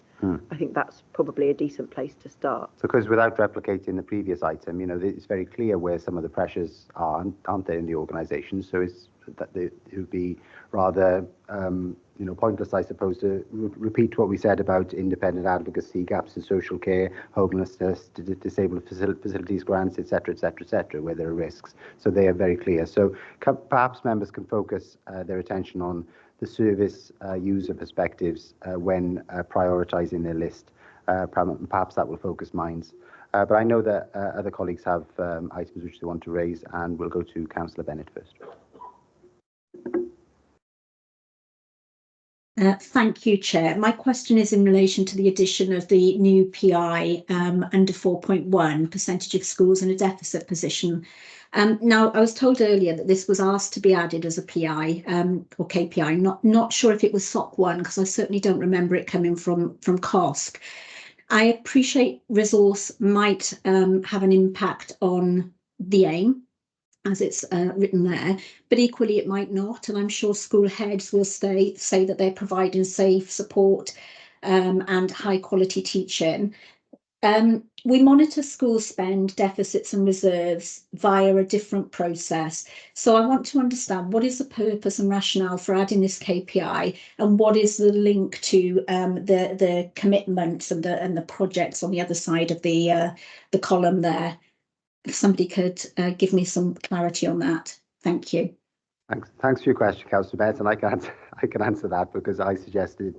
K: I think that's probably a decent place to start.
A: Because without replicating the previous item, it's very clear where some of the pressures are, aren't there, in the organisation. So it would be rather pointless, I suppose, to repeat what we said about independent advocacy, gaps in social care, homelessness, disabled facilities grants, etc., etc., etc., where there are risks. So they are very clear. So perhaps members can focus their attention on the service user perspectives when prioritising their list. Perhaps that will focus minds. But I know that other colleagues have items which they want to raise, and we'll go to Councillor Bennett first.
D: Thank you, Chair. My question is in relation to the addition of the new PI under 4.1, percentage of schools in a deficit position. Now, I was told earlier that this was asked to be added as a PI or KPI. Not sure if it was SOC 1, because I certainly don't remember it coming from COSC. I appreciate resource might have an impact on the aim, as it's written there, but equally it might not, and I'm sure school heads will say that they're providing safe support and high quality teaching. We monitor school spend, deficits and reserves via a different process. So I want to understand, what is the purpose and rationale for adding this KPI, and what is the link to the commitments and the projects on the other side of the column there? If somebody could give me some clarity on that. Thank you.
A: Thanks for your question, Councillor Bennett, and I can answer that because I suggested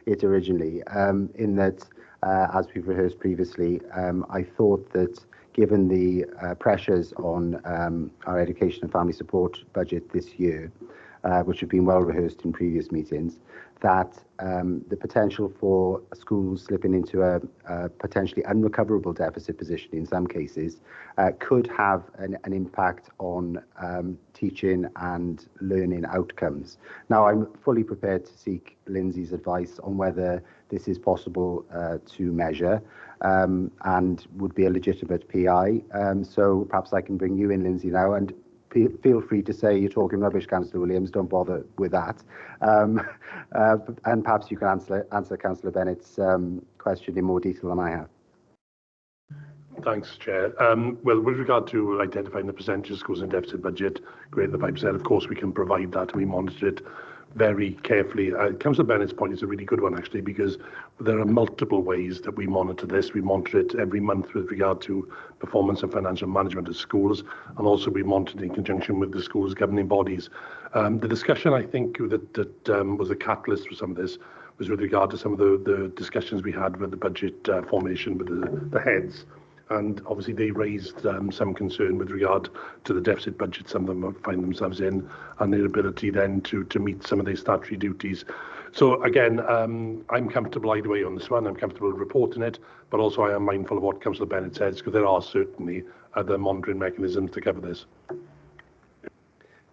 A: it originally. In that, as we've rehearsed previously, I thought that given the pressures on our education and family support budget this year, which have been well rehearsed in previous meetings, that the potential for schools slipping into a potentially unrecoverable deficit position in some cases could have an impact on teaching and learning outcomes. Now, I'm fully prepared to seek Lindsay's advice on whether this is possible to measure and would be a legitimate PI. So perhaps I can bring you in, Lindsay, now, and feel free to say you're talking rubbish, Councillor Williams. Don't bother with that. And perhaps you can answer Councillor Bennett's question in more detail than I have.
H: Thanks, Chair. Well, with regard to identifying the percentage of schools in deficit budget greater than 5%, of course we can provide that, and we monitor it very carefully. Councillor Bennett's point is a really good one, actually, because there are multiple ways that we monitor this. We monitor it every month with regard to performance and financial management of schools, and also we monitor it in conjunction with the schools' governing bodies. The discussion, I think, that was a catalyst for some of this was with regard to some of the discussions we had with the budget formation with the heads. and obviously they raised some concern with regard to the deficit budget some of them find themselves in, and their ability then to meet some of their statutory duties. So again, I'm comfortable either way on this one. I'm comfortable reporting it, but also I am mindful of what Councillor Bennett says, because there are certainly other monitoring mechanisms to cover this.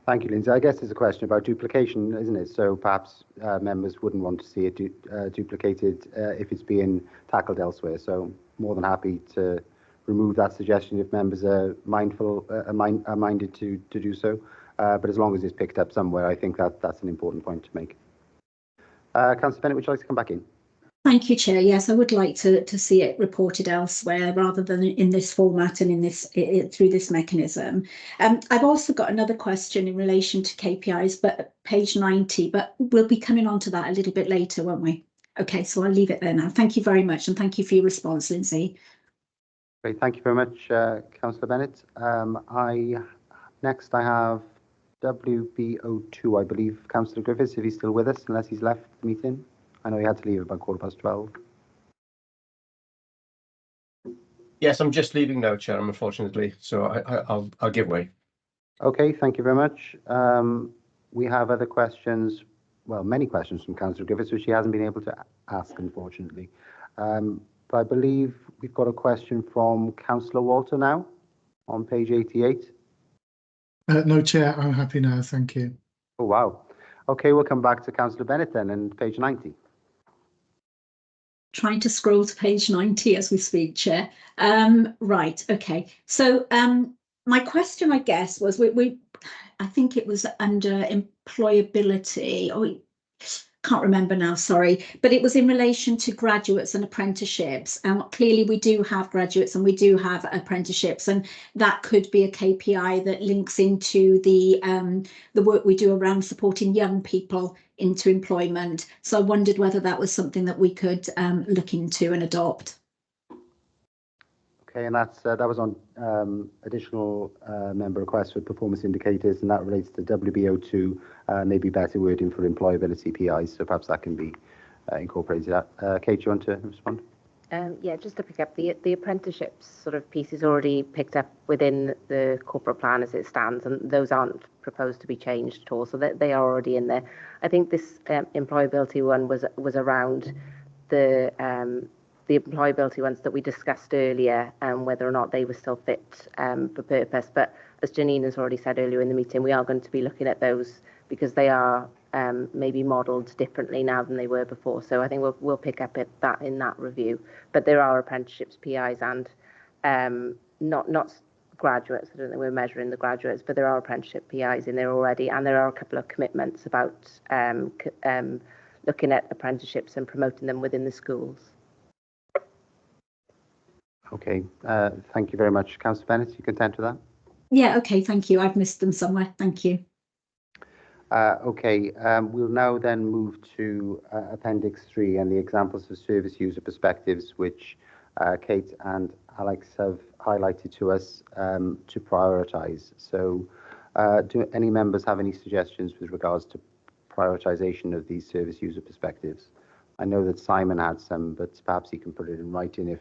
A: Thank you, Lindsay. I guess it's a question about duplication, isn't it? So perhaps members wouldn't want to see it duplicated if it's being tackled elsewhere. So more than happy to remove that suggestion if members are minded to do so. But as long as it's picked up somewhere, I think that's an important point to make. Councillor Bennett, would you like to come back in?
D: Thank you, Chair. Yes, I would like to see it reported elsewhere rather than in this format and in this through this mechanism. I've also got another question in relation to KPIs, but page 90, but we'll be coming on to that a little bit later, won't we? Okay, so I'll leave it there now. Thank you very much, and thank you for your response, Lindsay.
A: Great, thank you very much, Councillor Bennett. Next I have WB02, I believe, Councillor Griffiths, if he's still with us, unless he's left the meeting. I know he had to leave about 12:15.
C: Yes, I'm just leaving now, Chair, unfortunately, so I'll give way.
A: Okay, thank you very much. We have other questions, well, many questions from Councillor Griffiths, which he hasn't been able to ask, unfortunately. But I believe we've got a question from Councillor Walter now, on page 88.
L: No, Chair, I'm happy now, thank you.
A: Oh, wow. Okay, we'll come back to Councillor Bennett then, and page 90.
D: Trying to scroll to page 90 as we speak, Chair. Right, okay. So my question, I guess, was I think it was under employability. Oh, can't remember now, sorry, but it was in relation to graduates and apprenticeships. And clearly we do have graduates and we do have apprenticeships, and that could be a KPI that links into the work we do around supporting young people into employment. So I wondered whether that was something that we could look into and adopt.
A: Okay, and that was on additional member requests for performance indicators, and that relates to WB02, maybe better wording for employability PIs, so perhaps that can be incorporated. Kate, do you want to respond?
M: Yeah, just to pick up, the apprenticeships sort of piece is already picked up within the corporate plan as it stands, and those aren't proposed to be changed at all, so they are already in there. I think this employability one was around the employability ones that we discussed earlier, and whether or not they were still fit for purpose. But as Janine has already said earlier in the meeting, we are going to be looking at those because they are maybe modelled differently now than they were before. So I think we'll pick up that in that review. But there are apprenticeships, PIs, and not graduates. I don't think we're measuring the graduates, but there are apprenticeship PIs in there already, and there are a couple of commitments about looking at apprenticeships and promoting them within the schools.
A: Okay, thank you very much. Councillor Bennett, you content with that?
D: Yeah, okay, thank you. I've missed them somewhere. Thank you.
A: Okay, we'll now then move to Appendix 3 and the examples of service user perspectives, which Kate and Alex have highlighted to us to prioritise. So do any members have any suggestions with regards to prioritisation of these service user perspectives? I know that Simon had some, but perhaps he can put it in writing if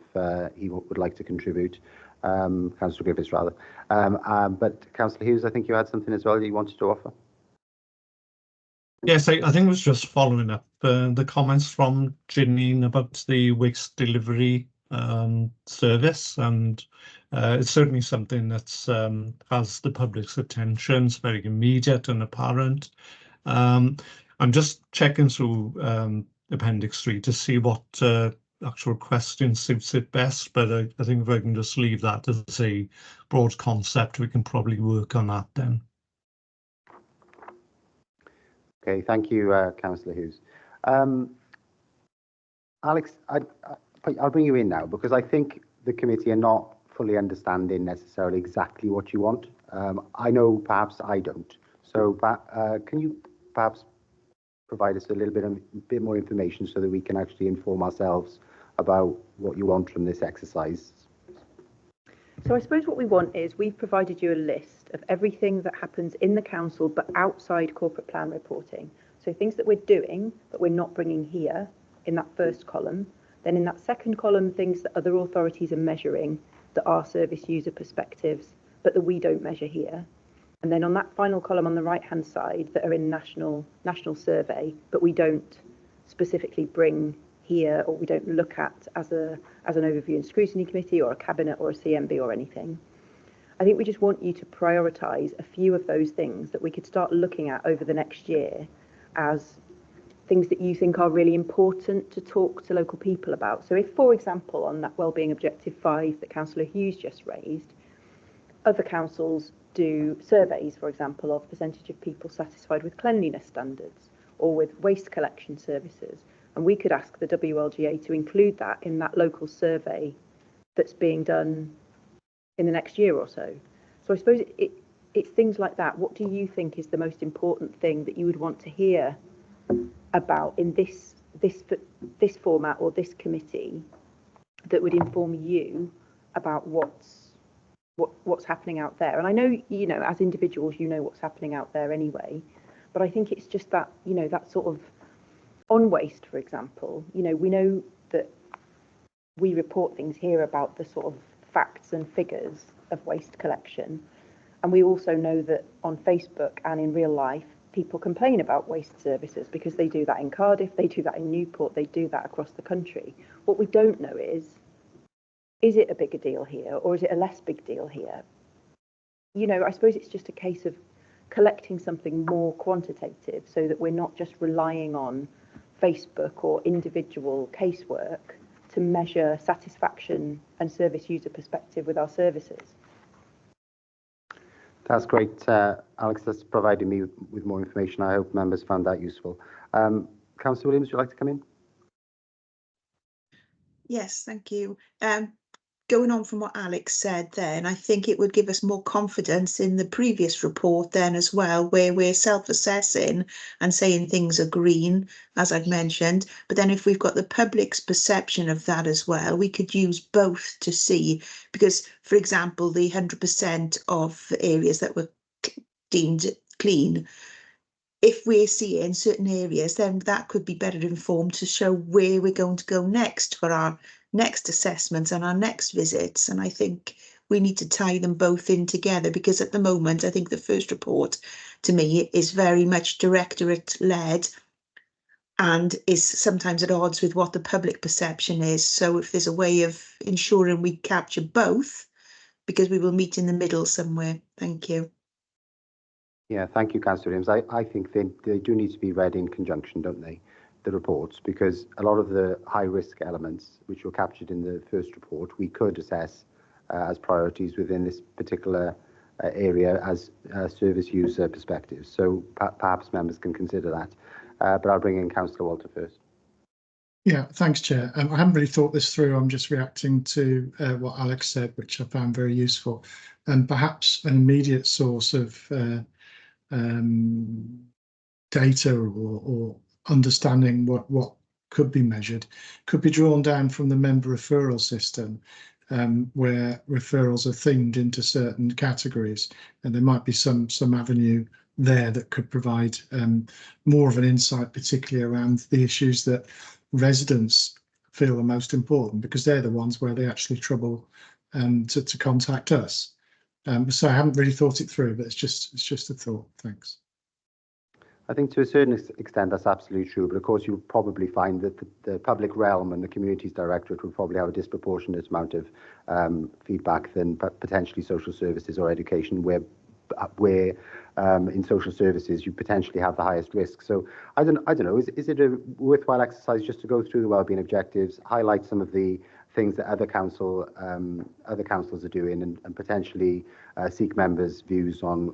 A: he would like to contribute. Councillor Griffiths, rather. But Councillor Hughes, I think you had something as well that you wanted to offer.
G: Yes, I think it was just following up the comments from Janine about the waste delivery service, and it's certainly something that's has the public's attention. It's very immediate and apparent. I'm just checking through Appendix 3 to see what actual question suits it best, but I think if I can just leave that as a broad concept, we can probably work on that then.
A: Okay, thank you, Councillor Hughes. Alex, I'll bring you in now because I think the committee are not fully understanding necessarily exactly what you want. I know perhaps I don't. So can you perhaps provide us a little bit more information so that we can actually inform ourselves about what you want from this exercise?
K: So I suppose what we want is we've provided you a list of everything that happens in the council but outside corporate plan reporting. So things that we're doing but we're not bringing here in that first column. Then in that second column, things that other authorities are measuring that are service user perspectives, but that we don't measure here. And then on that final column on the right-hand side that are in national survey, but we don't specifically bring here, or we don't look at as an overview in Scrutiny Committee or a Cabinet or a CMB or anything. I think we just want you to prioritise a few of those things that we could start looking at over the next year as things that you think are really important to talk to local people about. So if, for example, on that Wellbeing Objective 5 that Councillor Hughes just raised, other councils do surveys, for example, of percentage of people satisfied with cleanliness standards or with waste collection services, and we could ask the WLGA to include that in that local survey that's being done in the next year or so. So I suppose it's things like that. What do you think is the most important thing that you would want to hear about in this format or this committee that would inform you about what's happening out there? And I know, you know, as individuals, you know what's happening out there anyway, but I think it's just that, you know, that sort of on waste, for example, you know, we know that we report things here about the sort of facts and figures of waste collection. And we also know that on Facebook and in real life, people complain about waste services because they do that in Cardiff, they do that in Newport, they do that across the country. What we don't know is it a bigger deal here or is it a less big deal here? You know, I suppose it's just a case of collecting something more quantitative so that we're not just relying on Facebook or individual casework to measure satisfaction and service user perspective with our services.
A: That's great, Alex. That's provided me with more information. I hope members found that useful. Councillor Williams, would you like to come in?
J: Yes, thank you. Going on from what Alex said then, I think it would give us more confidence in the previous report then as well, where we're self-assessing and saying things are green, as I've mentioned. But then if we've got the public's perception of that as well, we could use both to see, because, for example, the 100% of areas that were deemed clean, if we're seeing certain areas, then that could be better informed to show where we're going to go next for our next assessments and our next visits. And I think we need to tie them both in together, because at the moment, I think the first report to me is very much directorate led and is sometimes at odds with what the public perception is. So if there's a way of ensuring we capture both, because we will meet in the middle somewhere. Thank you.
A: Yeah, thank you, Councillor Williams. I think they do need to be read in conjunction, don't they, the reports, because a lot of the high-risk elements which were captured in the first report, we could assess as priorities within this particular area as service user perspectives. So perhaps members can consider that. But I'll bring in Councillor Walter first.
L: Yeah, thanks, Chair. I haven't really thought this through. I'm just reacting to what Alex said, which I found very useful. And perhaps an immediate source of data or understanding what could be measured could be drawn down from the member referral system, where referrals are themed into certain categories, and there might be some avenue there that could provide more of an insight, particularly around the issues that residents feel are most important, because they're the ones where they actually trouble to contact us. So I haven't really thought it through, but it's just a thought. Thanks.
A: I think to a certain extent that's absolutely true, but of course you'll probably find that the public realm and the Communities Directorate will probably have a disproportionate amount of feedback than potentially social services or education, where in social services you potentially have the highest risk. So I don't know, is it a worthwhile exercise just to go through the wellbeing objectives, highlight some of the things that other councils are doing, and potentially seek members' views on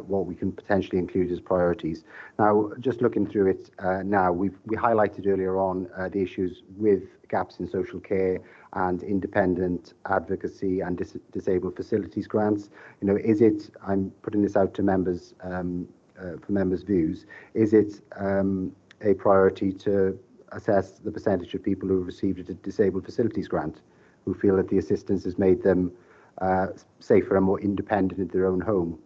A: what we can potentially include as priorities. Now, just looking through it now, we highlighted earlier on the issues with gaps in social care and independent advocacy and disabled facilities grants. You know, is it? I'm putting this out to members for members' views. Is it a priority to assess the percentage of people who have received a disabled facilities grant, who feel that the assistance has made them safer and more independent in their own home,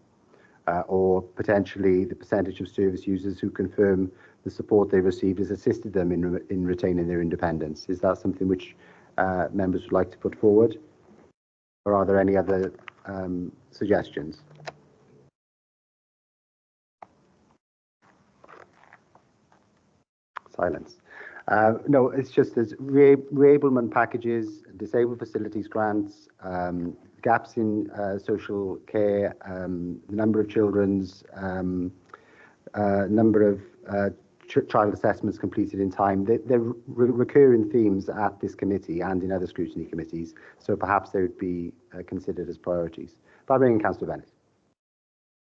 A: or potentially the percentage of service users who confirm the support they received has assisted them in retaining their independence? Is that something which members would like to put forward? Or are there any other suggestions? Silence. No, it's just as reablement packages, disabled facilities grants, gaps in social care, number of children's, number of child assessments completed in time. They're recurring themes at this committee and in other scrutiny committees, so perhaps they would be considered as priorities. But I bring in Councillor Bennett.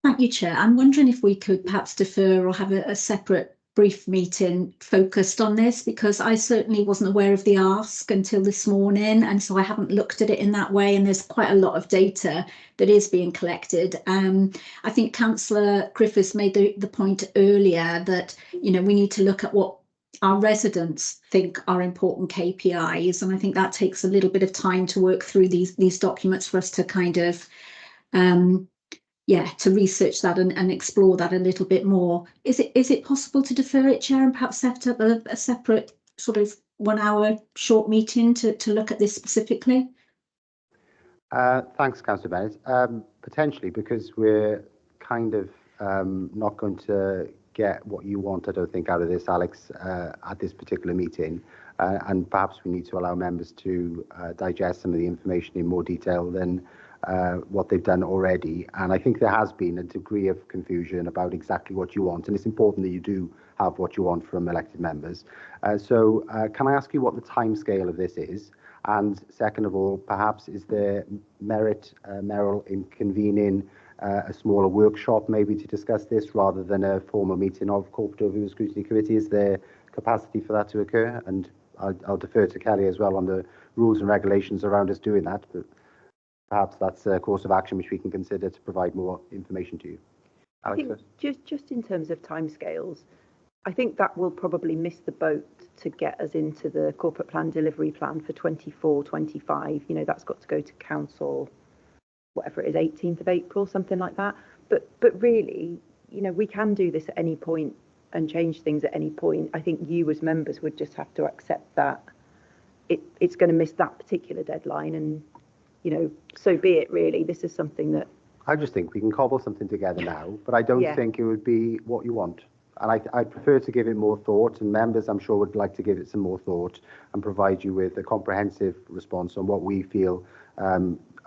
D: Thank you, Chair. I'm wondering if we could perhaps defer or have a separate brief meeting focused on this, because I certainly wasn't aware of the ask until this morning, and so I haven't looked at it in that way, and there's quite a lot of data that is being collected. I think Councillor Griffiths made the point earlier that, you know, we need to look at what our residents think are important KPIs, and I think that takes a little bit of time to work through these documents for us to kind of to research that and explore that a little bit more. Is it possible to defer it, Chair, and perhaps set up a separate sort of 1 hour short meeting to look at this specifically?
A: Thanks, Councillor Bennett. Potentially, because we're kind of not going to get what you want, I don't think, out of this, Alex, at this particular meeting. And perhaps we need to allow members to digest some of the information in more detail than what they've done already. And I think there has been a degree of confusion about exactly what you want, and it's important that you do have what you want from elected members. So can I ask you what the timescale of this is? And second of all, perhaps is there merit, Meryl, in convening a smaller workshop maybe to discuss this rather than a formal meeting of Corporate Overview Scrutiny Committee? Is there capacity for that to occur? And I'll defer to Kelly as well on the rules and regulations around us doing that, but perhaps that's a course of action which we can consider to provide more information to you. Alex,
K: I think just in terms of timescales, I think that will probably miss the boat to get us into the corporate plan delivery plan for 24-25. You know, that's got to go to council, whatever it is, 18th of April, something like that. But really, you know, we can do this at any point and change things at any point. I think you as members would just have to accept that it's going to miss that particular deadline, and you know, so be it. Really, this is something that
A: I just think we can cobble something together now, but I don't think it would be what you want. And I'd prefer to give it more thought, and members, I'm sure, would like to give it some more thought and provide you with a comprehensive response on what we feel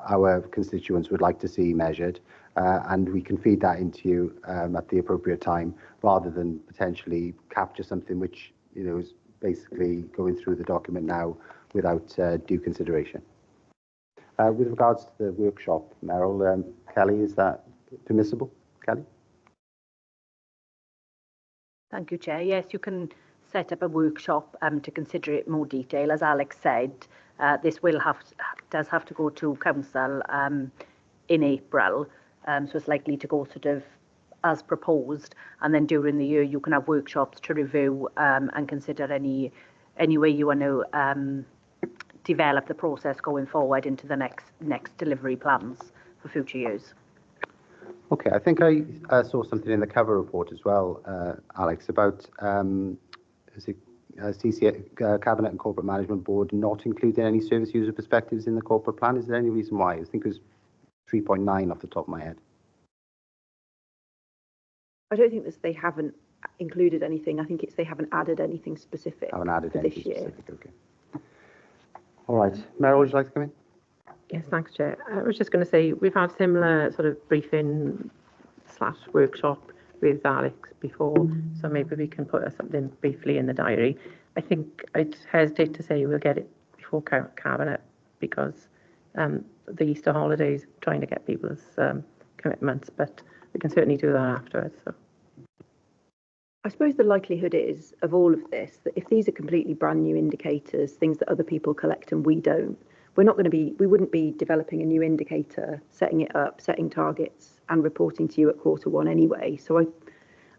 A: our constituents would like to see measured, and we can feed that into you at the appropriate time, rather than potentially capture something which, you know, is basically going through the document now without due consideration. With regards to the workshop, Meryl, Kelly, is that permissible? Kelly?
N: Thank you, Chair. Yes, you can set up a workshop to consider it more detail. As Alex said, this does have to go to council in April, so it's likely to go sort of as proposed, and then during the year you can have workshops to review and consider any way you want to develop the process going forward into the next delivery plans for future years.
A: Okay, I think I saw something in the cover report as well, Alex, about Cabinet and Corporate Management Board not including any service user perspectives in the corporate plan. Is there any reason why? I think it was 3.9 off the top of my head.
K: I don't think they haven't included anything. I think it's they haven't added anything specific.
A: Haven't added anything
K: this year.
A: Specific. Okay. All right, Meryl, would you like to come in?
O: Yes, thanks, Chair. I was just going to say we've had similar sort of briefing / workshop with Alex before, so maybe we can put something briefly in the diary. I think I'd hesitate to say we'll get it before Cabinet, because the Easter holidays, trying to get people's commitments, but we can certainly do that afterwards. So.
K: I suppose the likelihood is of all of this that if these are completely brand new indicators, things that other people collect and we don't, we wouldn't be developing a new indicator, setting it up, setting targets and reporting to you at Q1 anyway. So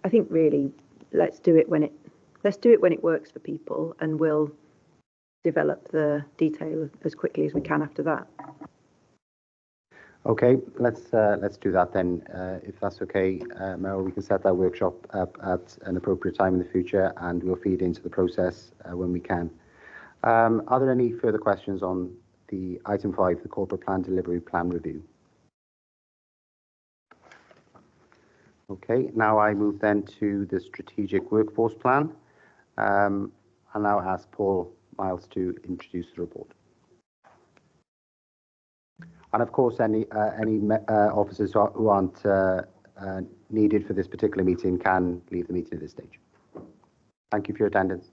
K: I think really let's do it when it works for people, and we'll develop the detail as quickly as we can after that.
A: Okay, let's do that then. If that's okay, Meryl, we can set that workshop up at an appropriate time in the future, and we'll feed into the process when we can. Are there any further questions on the item 5, the corporate plan delivery plan review. Okay, now I move then to the strategic workforce plan. I'll now ask Paul Miles to introduce the report. And of course, any officers who aren't needed for this particular meeting can leave the meeting at this stage. Thank you for your attendance.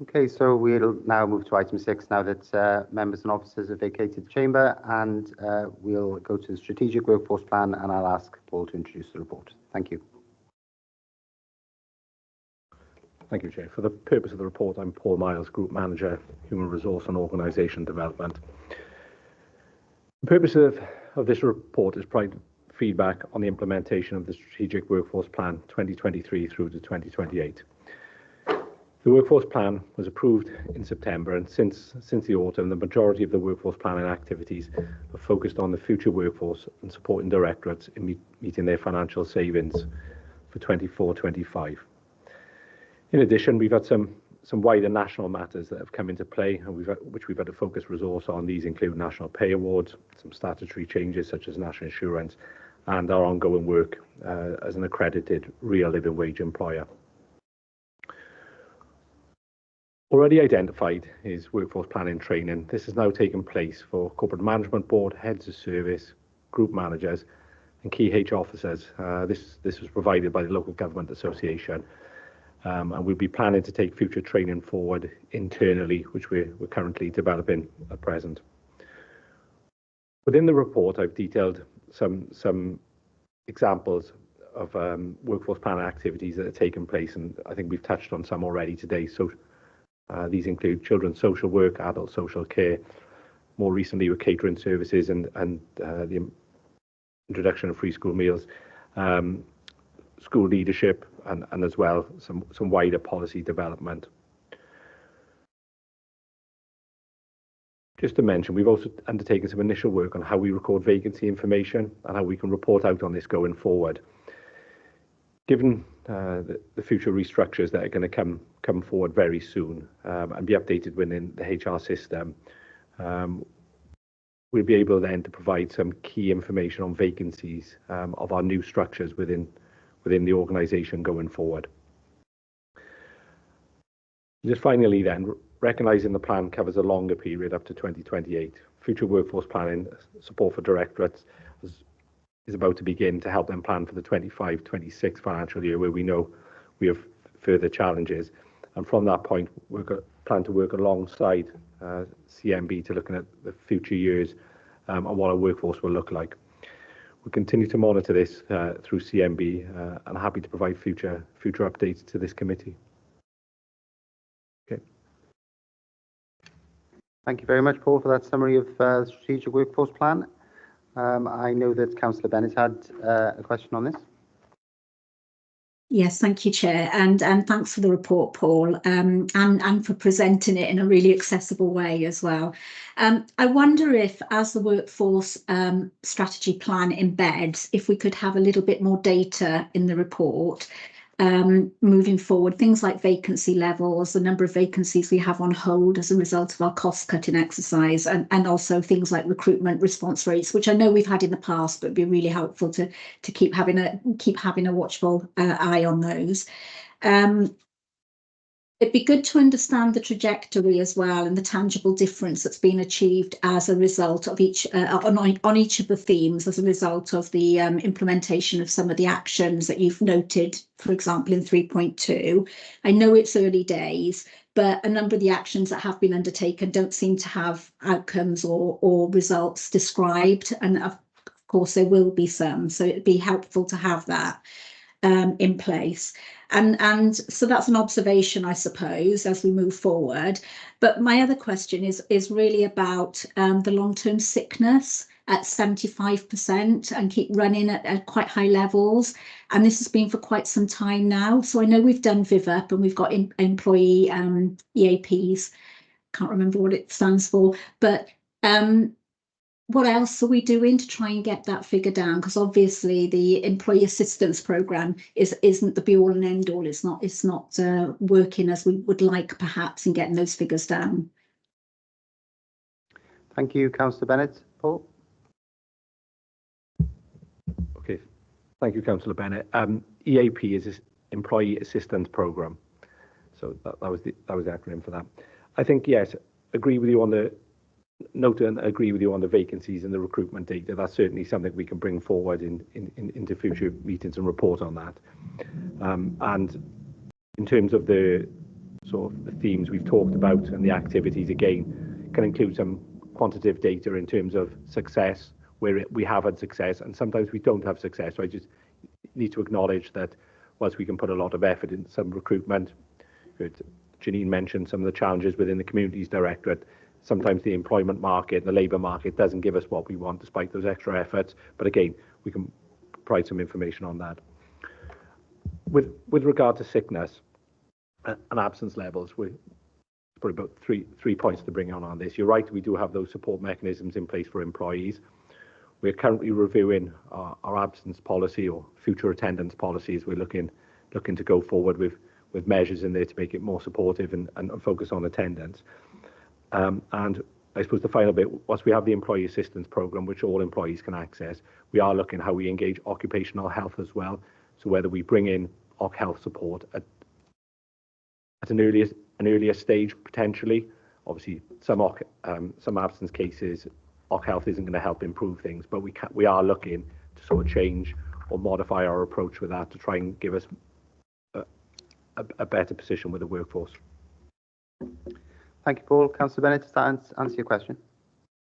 A: Okay, so we'll now move to item 6 now that members and officers have vacated the chamber, and we'll go to the strategic workforce plan, and I'll ask Paul to introduce the report. Thank you.
P: Thank you, Chair. For the purpose of the report, I'm Paul Miles, Group Manager, Human Resource and Organisation Development. The purpose of this report is to provide feedback on the implementation of the Strategic Workforce Plan 2023 through to 2028. The workforce plan was approved in September, and since the autumn, the majority of the workforce planning activities are focused on the future workforce and supporting directorates in meeting their financial savings for 24-25. In addition, we've had some wider national matters that have come into play, and which we've had to focus resource on. These include national pay awards, some statutory changes such as national insurance, and our ongoing work as an accredited real living wage employer. Already identified is workforce planning training. This has now taken place for corporate management board, heads of service, group managers, and key HR officers. This was provided by the Local Government Association, and we'll be planning to take future training forward internally, which we're currently developing at present. Within the report, I've detailed some examples of workforce planning activities that have taken place, and I think we've touched on some already today. So these include children's social work, adult social care, more recently with catering services and the introduction of free school meals, school leadership, and as well some wider policy development. Just to mention, we've also undertaken some initial work on how we record vacancy information and how we can report out on this going forward. Given the future restructures that are going to come forward very soon and be updated within the HR system, we'll be able then to provide some key information on vacancies of our new structures within the organisation going forward. Just finally then, recognising the plan covers a longer period up to 2028, future workforce planning support for directorates is about to begin to help them plan for the 25-26 financial year, where we know we have further challenges. And from that point, we plan to work alongside CMB to looking at the future years and what our workforce will look like. We'll continue to monitor this through CMB and happy to provide future updates to this committee. Okay.
A: Thank you very much, Paul, for that summary of the strategic workforce plan. I know that Councillor Bennett had a question on this.
D: Yes, thank you, Chair, and thanks for the report, Paul, and for presenting it in a really accessible way as well. I wonder if, as the workforce strategy plan embeds, if we could have a little bit more data in the report moving forward, things like vacancy levels, the number of vacancies we have on hold as a result of our cost-cutting exercise, and also things like recruitment response rates, which I know we've had in the past, but it'd be really helpful to keep having a watchful eye on those. It'd be good to understand the trajectory as well and the tangible difference that's been achieved as a result of each on each of the themes as a result of the implementation of some of the actions that you've noted, for example, in 3.2. I know it's early days, but a number of the actions that have been undertaken don't seem to have outcomes or results described. And of course, there will be some, so it'd be helpful to have that in place. And so that's an observation, I suppose, as we move forward. But my other question is really about the long-term sickness at 75% and keep running at quite high levels. And this has been for quite some time now. So I know we've done VivUp and we've got employee EAPs. Can't remember what it stands for, but what else are we doing to try and get that figure down? Because obviously the employee assistance programme isn't the be all and end all. It's not working as we would like, perhaps, in getting those figures down.
A: Thank you, Councillor Bennett. Paul?
P: Okay, thank you, Councillor Bennett. EAP is an employee assistance programme. So that was the acronym for that. I think, yes, agree with you on the note and agree with you on the vacancies and the recruitment data. That's certainly something we can bring forward into future meetings and report on that. And in terms of the sort of the themes we've talked about and the activities, again, can include some quantitative data in terms of success, where we have had success, and sometimes we don't have success. So I just need to acknowledge that whilst we can put a lot of effort in some recruitment, Janine mentioned some of the challenges within the Communities Directorate. Sometimes the employment market, the labour market doesn't give us what we want despite those extra efforts. But again, we can provide some information on that. With regard to sickness and absence levels, we're probably about three points to bring on this. You're right, we do have those support mechanisms in place for employees. We're currently reviewing our absence policy or future attendance policies. We're looking to go forward with measures in there to make it more supportive and focus on attendance. And I suppose the final bit, once we have the employee assistance programme, which all employees can access, we are looking at how we engage occupational health as well. So whether we bring in OC health support at an earlier stage potentially. Obviously, some absence cases, OC health isn't going to help improve things, but we are looking to sort of change or modify our approach with that to try and give us a better position with the workforce.
A: Thank you, Paul. Councillor Bennett, does that answer your question?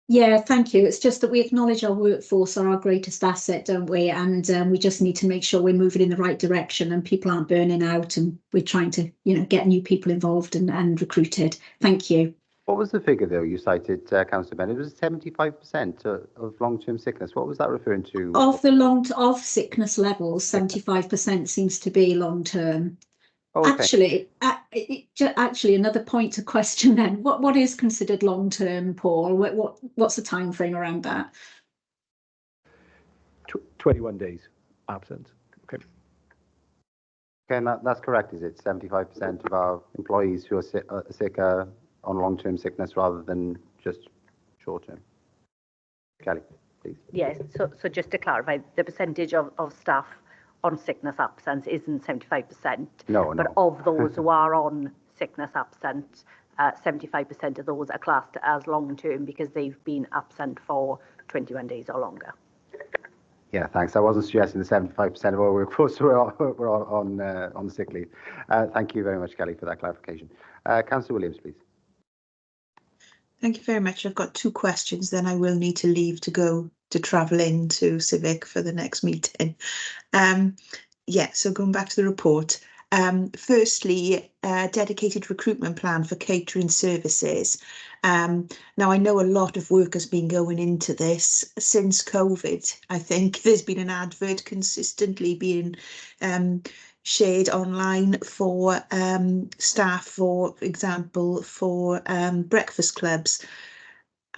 D: Yeah, thank you. It's just that we acknowledge our workforce are our greatest asset, don't we? And we just need to make sure we're moving in the right direction and people aren't burning out, and we're trying to, get new people involved and recruited. Thank you.
A: What was the figure, though, you cited, Councillor Bennett? It was 75% of long-term sickness. What was that referring to?
D: Of sickness levels, 75% seems to be long-term. Oh, okay. Actually, another point to question then. What is considered long-term, Paul? What's the time frame around that?
P: 21 days absent. Okay.
A: Okay, and that's correct, is it? 75% of our employees who are sick are on long-term sickness rather than just short-term. Kelly, please.
N: Yes, so just to clarify, the percentage of staff on sickness absence isn't 75%.
A: No.
N: But of those who are on sickness absence, 75% of those are classed as long-term because they've been absent for 21 days or longer.
A: Yeah, thanks. I wasn't suggesting the 75% of our workforce were on sick leave. Thank you very much, Kelly, for that clarification. Councillor Williams, please.
J: Thank you very much. I've got two questions, then I will need to leave to go to travel into Civic for the next meeting. So going back to the report. Firstly, dedicated recruitment plan for catering services. Now, I know a lot of work has been going into this since COVID. I think there's been an advert consistently being shared online for staff, for example, for breakfast clubs.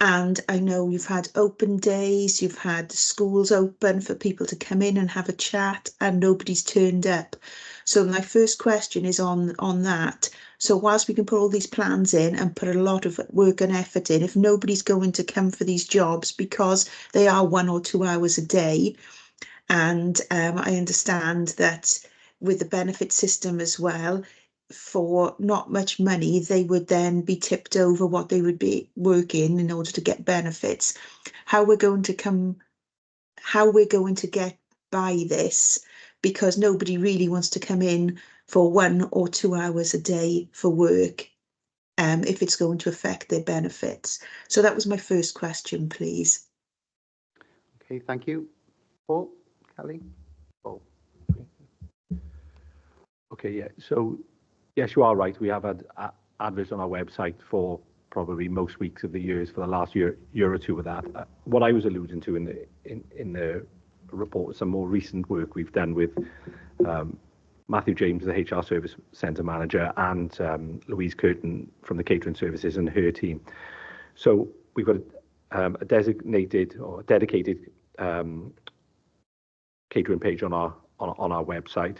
J: And I know you've had open days, you've had schools open for people to come in and have a chat, and nobody's turned up. So my first question is on that. So whilst we can put all these plans in and put a lot of work and effort in, if nobody's going to come for these jobs because they are 1 or 2 hours a day, and I understand that with the benefit system as well, for not much money, they would then be tipped over what they would be working in order to get benefits. How we're going to get by this, because nobody really wants to come in for 1 or 2 hours a day for work. if it's going to affect their benefits. So that was my first question, please.
A: Okay, thank you. Paul, Kelly? Paul.
P: Okay, yeah. So, yes, you are right. We have had adverts on our website for probably most weeks of the years for the last year or two of that. What I was alluding to in the report is some more recent work we've done with Matthew James, the HR Service Centre Manager, and Louise Curtin from the Catering Services and her team. So we've got a designated or dedicated catering page on our website.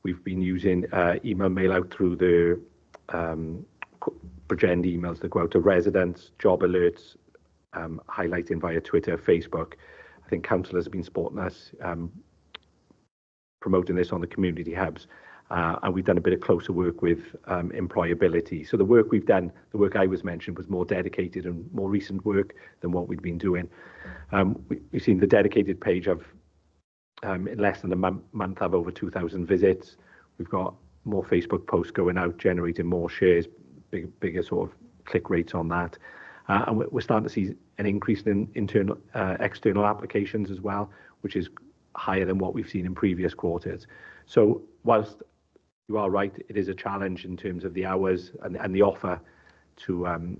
P: We've been using email mail out through the Bridgend emails that go out to residents, job alerts, highlighting via Twitter, Facebook. I think councillors have been supporting us, promoting this on the community hubs. And we've done a bit of closer work with employability. So the work we've done, the work I was mentioned, was more dedicated and more recent work than what we'd been doing. We've seen the dedicated page of in less than a month have over 2,000 visits. We've got more Facebook posts going out, generating more shares, bigger sort of click rates on that. And we're starting to see an increase in external applications as well, which is higher than what we've seen in previous quarters. So whilst you are right, it is a challenge in terms of the hours and the offer to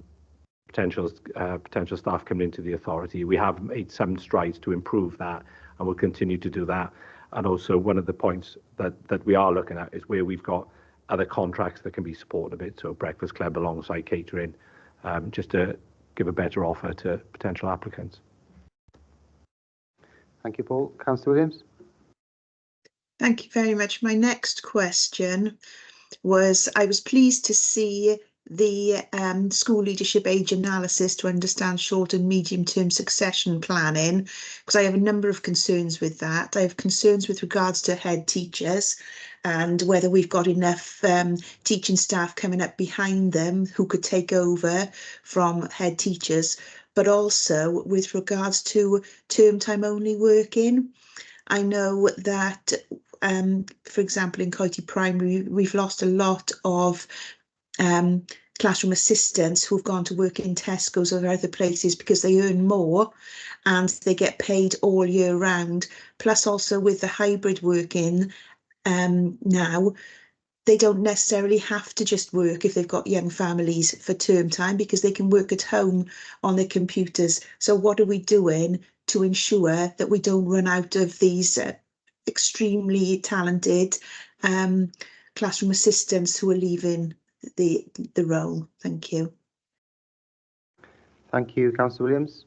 P: potential staff coming into the authority. We have made some strides to improve that, and we'll continue to do that. And also one of the points that we are looking at is where we've got other contracts that can be supported a bit, so breakfast club alongside catering, just to give a better offer to potential applicants.
A: Thank you, Paul. Councillor Williams?
J: Thank you very much. My next question was, I was pleased to see the school leadership age analysis to understand short and medium term succession planning, because I have a number of concerns with that. I have concerns with regards to head teachers and whether we've got enough teaching staff coming up behind them who could take over from head teachers, but also with regards to term time only working. I know that, for example, in Coity Primary, we've lost a lot of classroom assistants who've gone to work in Tesco's or other places because they earn more and they get paid all year round. Plus also with the hybrid working now, they don't necessarily have to just work if they've got young families for term time, because they can work at home on their computers. So what are we doing to ensure that we don't run out of these extremely talented classroom assistants who are leaving the role? Thank you.
A: Thank you, Councillor Williams.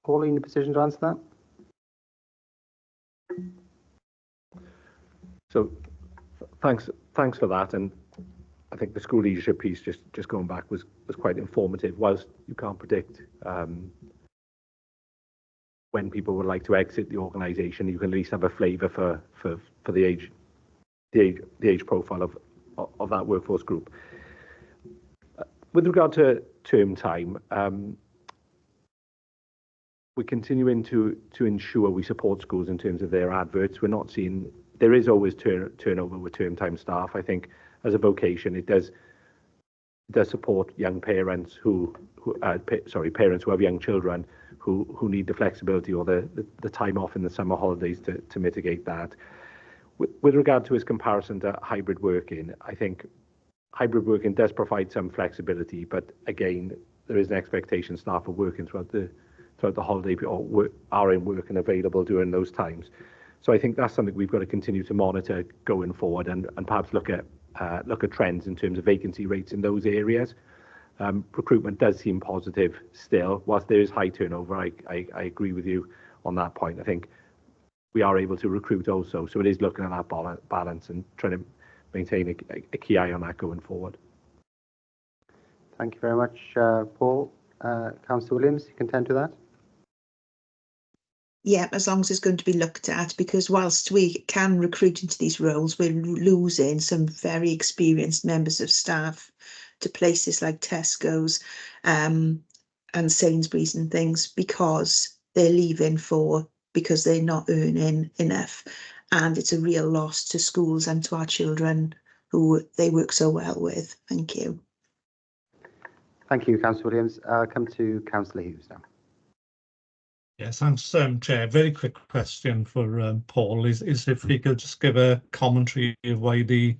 A: Paul, in a position to answer that?
P: So thanks for that. And I think the school leadership piece, just going back, was quite informative. Whilst you can't predict when people would like to exit the organisation, you can at least have a flavour for the age profile of that workforce group. With regard to term time, we're continuing to ensure we support schools in terms of their adverts. We're not seeing, there is always turnover with term time staff. I think as a vocation, it does support young parents parents who have young children who need the flexibility or the time off in the summer holidays to mitigate that. With regard to his comparison to hybrid working, I think hybrid working does provide some flexibility, but again, there is an expectation staff are working throughout the holiday or are in work and available during those times. So I think that's something we've got to continue to monitor going forward, and perhaps look at trends in terms of vacancy rates in those areas. Recruitment does seem positive still, whilst there is high turnover. I agree with you on that point. I think we are able to recruit also, so it is looking at that balance and trying to maintain a key eye on that going forward.
A: Thank you very much, Paul. Councillor Williams, you content with that?
J: Yeah, as long as it's going to be looked at, because whilst we can recruit into these roles, we're losing some very experienced members of staff to places like Tesco's and Sainsbury's and things, because they're leaving because they're not earning enough. And it's a real loss to schools and to our children who they work so well with. Thank you.
A: Thank you, Councillor Williams. Come to Councillor Hughes now.
G: Yes, thanks, Chair. Very quick question for Paul is if he could just give a commentary of why the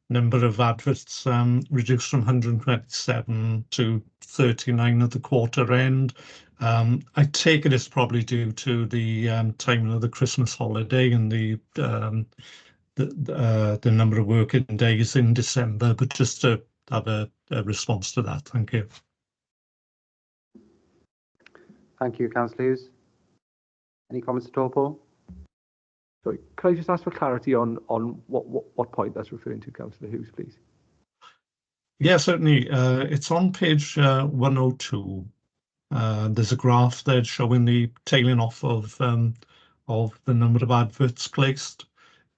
G: number of adverts reduced from 127 to 39 at the quarter end. I take it it's probably due to the timing of the Christmas holiday and the number of working days in December, but just to have a response to that. Thank you.
A: Thank you, Councillor Hughes. Any comments at all, Paul?
P: Sorry, could I just ask for clarity on what point that's referring to, Councillor Hughes, please?
G: Yeah, certainly. It's on page 102. There's a graph there showing the tailing off of the number of adverts placed.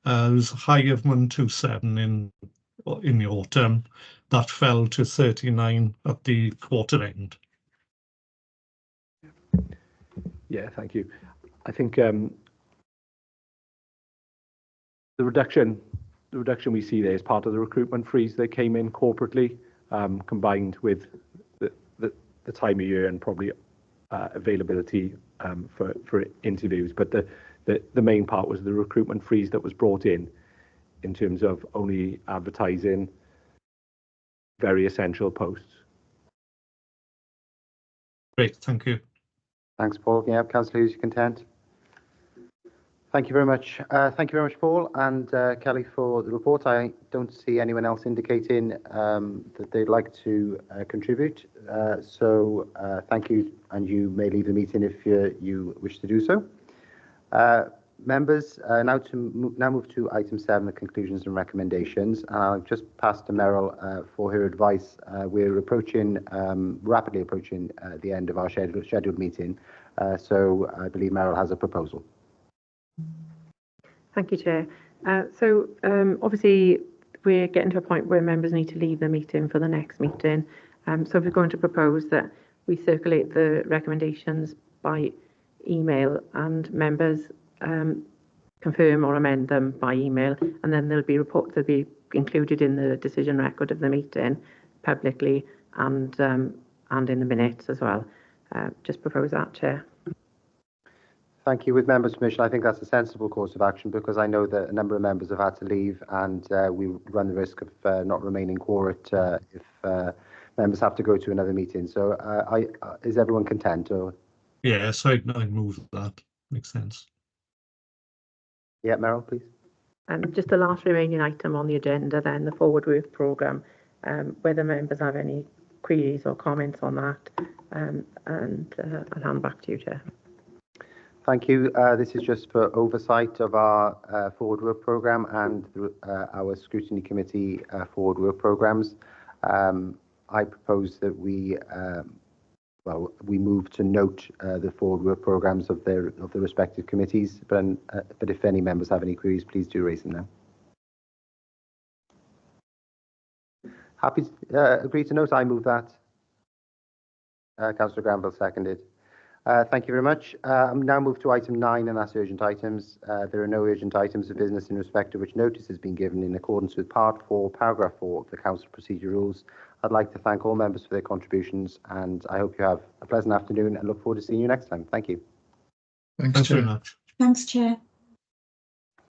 G: There's a high of 127 in the autumn. That fell to 39 at the quarter end.
P: Yeah, thank you. I think the reduction we see there is part of the recruitment freeze that came in corporately, combined with the time of year and probably availability for interviews. But the main part was the recruitment freeze that was brought in terms of only advertising very essential posts.
G: Great, thank you.
A: Thanks, Paul. Yeah, Councillor Hughes, you content? Thank you very much. Thank you very much, Paul and Kelly, for the report. I don't see anyone else indicating that they'd like to contribute. So thank you, and you may leave the meeting if you wish to do so. Members, now move to item 7, the conclusions and recommendations. And I'll just pass to Meryl for her advice. We're rapidly approaching the end of our scheduled meeting. So I believe Meryl has a proposal.
O: Thank you, Chair. So obviously we're getting to a point where members need to leave the meeting for the next meeting. So we're going to propose that we circulate the recommendations by email, and members confirm or amend them by email, and then they'll be included in the decision record of the meeting publicly and in the minutes as well. Just propose that, Chair.
A: Thank you. With members' permission, I think that's a sensible course of action, because I know that a number of members have had to leave, and we run the risk of not remaining quorate if members have to go to another meeting. So is everyone content? Or?
G: Yeah, so I'd move that. Makes sense.
A: Yeah, Meryl, please.
O: Just the last remaining item on the agenda then, the forward work programme, whether members have any queries or comments on that, and I'll hand back to you, Chair.
A: Thank you. This is just for oversight of our forward work programme and our scrutiny committee forward work programmes. I propose that we move to note the forward work programmes of the respective committees. But if any members have any queries, please do raise them now. Happy to agree to note. I move that. Councillor Granville seconded. Thank you very much. Now move to item 9, and that's urgent items. There are no urgent items of business in respect of which notice has been given in accordance with Part 4, Paragraph 4 of the Council Procedure Rules. I'd like to thank all members for their contributions, and I hope you have a pleasant afternoon and look forward to seeing you next time. Thank you.
L: Thanks, Chair.
G: Very much.
D: Thanks, Chair.